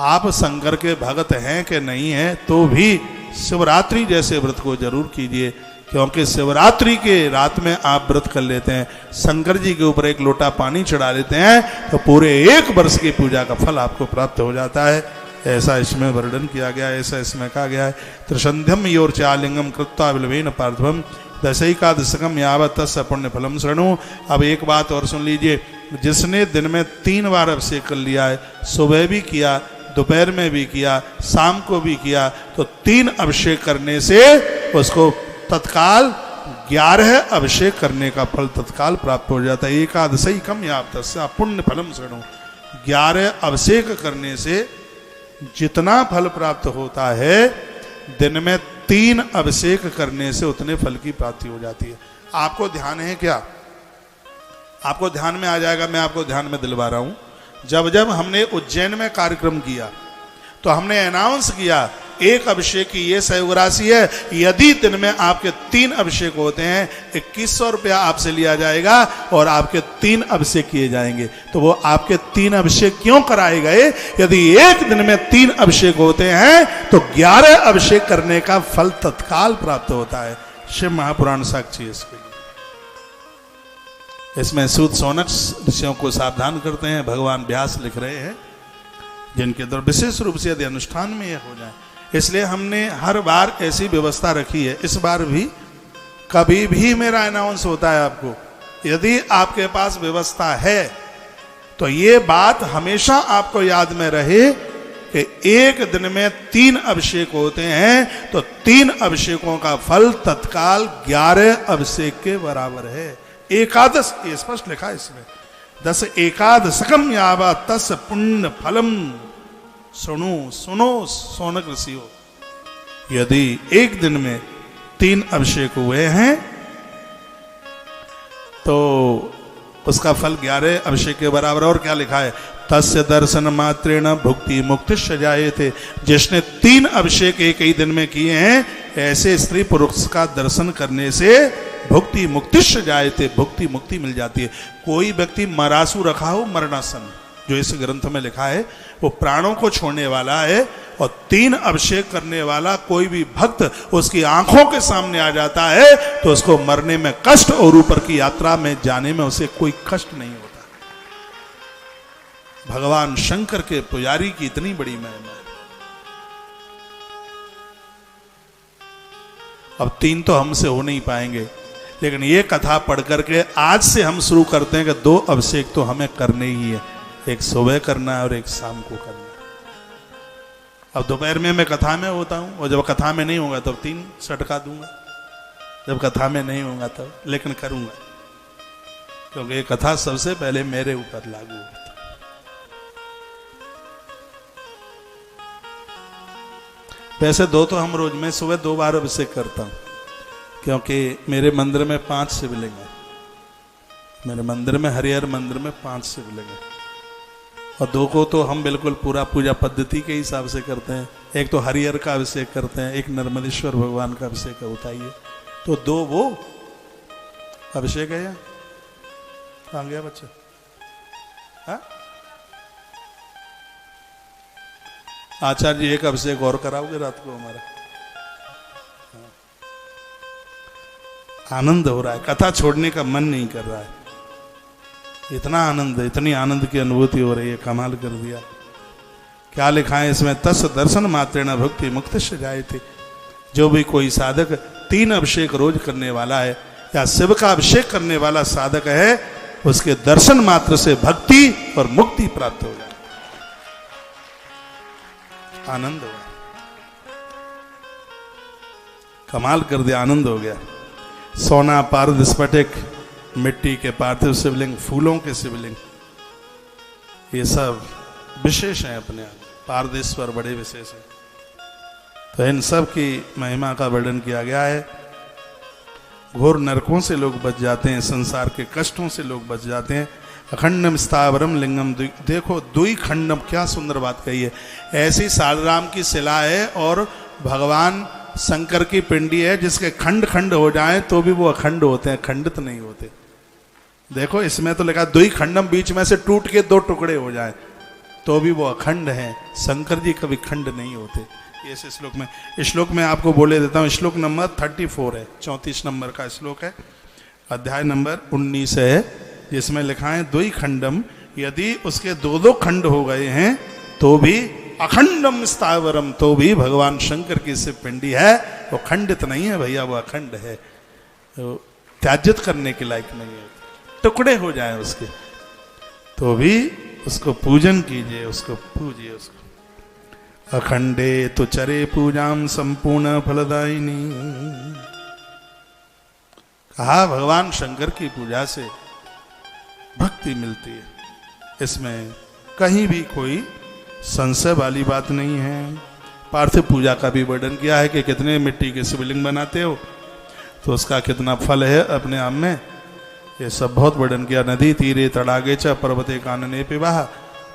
आप शंकर के भक्त हैं कि नहीं हैं तो भी शिवरात्रि जैसे व्रत को जरूर कीजिए, क्योंकि शिवरात्रि के रात में आप व्रत कर लेते हैं, शंकर जी के ऊपर एक लोटा पानी चढ़ा लेते हैं तो पूरे 1 वर्ष की पूजा का फल आपको प्राप्त हो जाता है। ऐसा इसमें वर्णन किया गया है, ऐसा इसमें कहा गया है। त्रिसंध्यम योर्चालिंगम कृत्वा विलवेन पार्थवम दशैकादशकम यावत् तस्य पुण्य फलम शृणु। अब एक बात और सुन लीजिए, जिसने दिन में 3 बार अभिषेक कर लिया है, सुबह भी किया, दोपहर में भी किया, शाम को भी किया, तो 3 अभिषेक करने से उसको तत्काल 11 अभिषेक करने का फल तत्काल प्राप्त हो जाता है। एकादशी कम यावत् तस्य पुण्य फलम शृणु। 11 अभिषेक करने से जितना फल प्राप्त होता है, दिन में 3 अभिषेक करने से उतने फल की प्राप्ति हो जाती है। आपको ध्यान है क्या? आपको ध्यान में आ जाएगा, मैं आपको ध्यान में दिलवा रहा हूं। जब जब हमने उज्जैन में कार्यक्रम किया तो हमने अनाउंस किया 1 अभिषेक की ये सहयोग राशि है, यदि दिन में आपके 3 अभिषेक होते हैं 2100 रुपया आपसे लिया जाएगा और आपके 3 अभिषेक किए जाएंगे। तो वो आपके 3 अभिषेक क्यों कराए गए? यदि एक दिन में 3 अभिषेक होते हैं तो 11 अभिषेक करने का फल तत्काल प्राप्त होता है। शिव महापुराण साक्षी इसके लिए। इसमें सूत सौनक ऋषियों को सावधान करते हैं, भगवान व्यास लिख रहे हैं, जिनके द्वारा विशेष रूप से यदि अनुष्ठान में यह हो जाए। इसलिए हमने हर बार ऐसी व्यवस्था रखी है। इस बार भी कभी भी मेरा अनाउंस होता है आपको, यदि आपके पास व्यवस्था है तो ये बात हमेशा आपको याद में रहे कि एक दिन में 3 अभिषेक होते हैं, तो 3 अभिषेकों का फल तत्काल 11 अभिषेक के बराबर है। एकादश, ये स्पष्ट लिखा है इसमें, 10 एकादशकम यावा तस् पुण्य फलम सुनो सुनो सोनक ऋषियों। यदि एक दिन में 3 अभिषेक हुए हैं तो उसका फल 11 अभिषेक के बराबर। और क्या लिखा है, तस्य दर्शन मात्रेण भुक्ति मुक्ति जायते। जिसने 3 अभिषेक एक ही दिन में किए हैं, ऐसे स्त्री पुरुष का दर्शन करने से भुक्ति मुक्ति जायते, भुक्ति मुक्ति मिल जाती है। कोई व्यक्ति मरासु रखा हो, मरणासन, जो इस ग्रंथ में लिखा है, वो प्राणों को छोड़ने वाला है, और 3 अभिषेक करने वाला कोई भी भक्त उसकी आंखों के सामने आ जाता है तो उसको मरने में कष्ट और ऊपर की यात्रा में जाने में उसे कोई कष्ट नहीं होता। भगवान शंकर के पुजारी की इतनी बड़ी महिमा है। अब 3 तो हमसे हो नहीं पाएंगे, लेकिन ये कथा पढ़ करके आज से हम शुरू करते हैं कि 2 अभिषेक तो हमें करने ही है, एक सुबह करना है और एक शाम को करना है। अब दोपहर में मैं कथा में होता हूं, और जब कथा में नहीं होगा तब 3 सटका दूंगा, जब कथा में नहीं होगा तब, लेकिन करूंगा, क्योंकि ये कथा सबसे पहले मेरे ऊपर लागू होती। वैसे 2 तो हम रोज में सुबह 2 बार अभिषेक करता हूं, क्योंकि मेरे मंदिर में 5 शिवलिंग है। मेरे मंदिर में, हरिहर मंदिर में 5 शिवलिंग है, और 2 को तो हम बिल्कुल पूरा पूजा पद्धति के हिसाब से करते हैं। एक तो हरिहर का अभिषेक करते हैं, एक नर्मदेश्वर भगवान का अभिषेक होता ही है, तो 2 वो अभिषेक है। कहाँ गया बच्चा? हाँ, आचार्य जी एक अभिषेक और कराओगे रात को हमारा? आनंद हो रहा है, कथा छोड़ने का मन नहीं कर रहा है, इतना आनंद, इतनी आनंद की अनुभूति हो रही है, कमाल कर दिया। क्या लिखा है इसमें, तस् दर्शन मात्रेण भक्ति मुक्ति जायते। जो भी कोई साधक 3 अभिषेक रोज करने वाला है, या शिव का अभिषेक करने वाला साधक है, उसके दर्शन मात्र से भक्ति और मुक्ति प्राप्त हो जाए। आनंद हो गया, कमाल कर दिया, आनंद हो गया। सोना पारद स्फटिक, मिट्टी के पार्थिव शिवलिंग, फूलों के शिवलिंग, ये सब विशेष हैं अपने आप, पारदेश्वर बड़े विशेष हैं। तो इन सब की महिमा का वर्णन किया गया है। घोर नरकों से लोग बच जाते हैं, संसार के कष्टों से लोग बच जाते हैं। अखंडम स्थावरम लिंगम, देखो द्वि खंडम, क्या सुंदर बात कही है। ऐसी सालराम की शिला है और भगवान शंकर की पिंडी है, जिसके खंड खंड हो जाए तो भी वो अखंड होते हैं, खंडित नहीं होते। देखो इसमें तो लिखा द्वि खंडम, बीच में से टूट के 2 टुकड़े हो जाए तो भी वो अखंड हैं। शंकर जी कभी खंड नहीं होते। इस श्लोक में, श्लोक में आपको बोले देता हूँ, श्लोक नंबर 34 है, 34 नंबर का श्लोक है, अध्याय नंबर 19 है, जिसमें लिखा है द्वि खंडम, यदि उसके 2-2 खंड हो गए हैं तो भी अखंडम स्थावरम, तो भी भगवान शंकर की से पिंडी है, वो खंडित नहीं है भैया, वो अखंड है, तो त्याज्यत करने के लायक नहीं है। टुकड़े हो जाए उसके तो भी उसको पूजन कीजिए, उसको पूजिए, उसको। अखंडे तो चरे पूजाम संपूर्ण फलदायिनी, कहा भगवान शंकर की पूजा से भक्ति मिलती है, इसमें कहीं भी कोई संशय वाली बात नहीं है। पार्थिव पूजा का भी वर्णन किया है कि कितने मिट्टी के शिवलिंग बनाते हो तो उसका कितना फल है अपने आप में, ये सब बहुत वर्णन किया। नदी तीरे तड़ागे च पर्वते कानने पिवाह,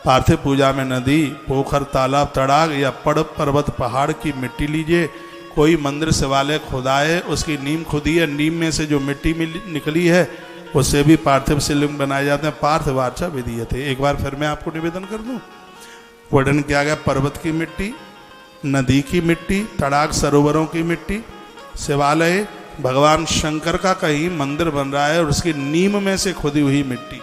पार्थिव पूजा में नदी, पोखर, तालाब, तड़ाग या पर्वत पहाड़ की मिट्टी लीजिए। कोई मंदिर शिवालय खुदाए, उसकी नीम खुदी है, नीम में से जो मिट्टी निकली है उससे भी पार्थिव शिवलिंग बनाए जाते हैं। पार्थिवार्चा विधि थे। एक बार फिर मैं आपको निवेदन कर दूं, वर्णन किया गया पर्वत की मिट्टी, नदी की मिट्टी, तड़ाग सरोवरों की मिट्टी, शिवालय, भगवान शंकर का कहीं मंदिर बन रहा है और उसकी नीम में से खुदी हुई मिट्टी,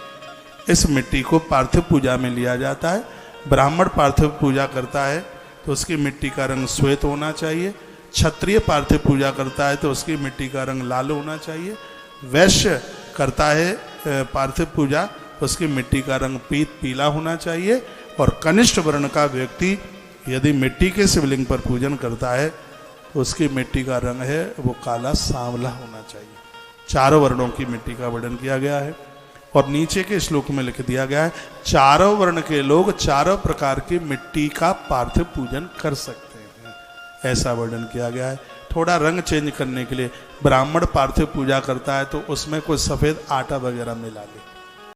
इस मिट्टी को पार्थिव पूजा में लिया जाता है। ब्राह्मण पार्थिव पूजा करता है, तो उसकी मिट्टी का रंग श्वेत होना चाहिए। क्षत्रिय पार्थिव पूजा करता है तो उसकी मिट्टी का रंग लाल होना चाहिए। वैश्य करता है पार्थिव पूजा, उसकी मिट्टी का रंग पीला होना चाहिए। और कनिष्ठ वर्ण का व्यक्ति यदि मिट्टी के शिवलिंग पर पूजन करता है तो उसकी मिट्टी का रंग है वो काला सांवला होना चाहिए। चारों वर्णों की मिट्टी का वर्णन किया गया है और नीचे के श्लोक में लिख दिया गया है चारों वर्ण के लोग चारों प्रकार की मिट्टी का पार्थिव पूजन कर सकते हैं, ऐसा वर्णन किया गया है। थोड़ा रंग चेंज करने के लिए ब्राह्मण पार्थिव पूजा करता है तो उसमें कोई सफेद आटा वगैरह मिला ले,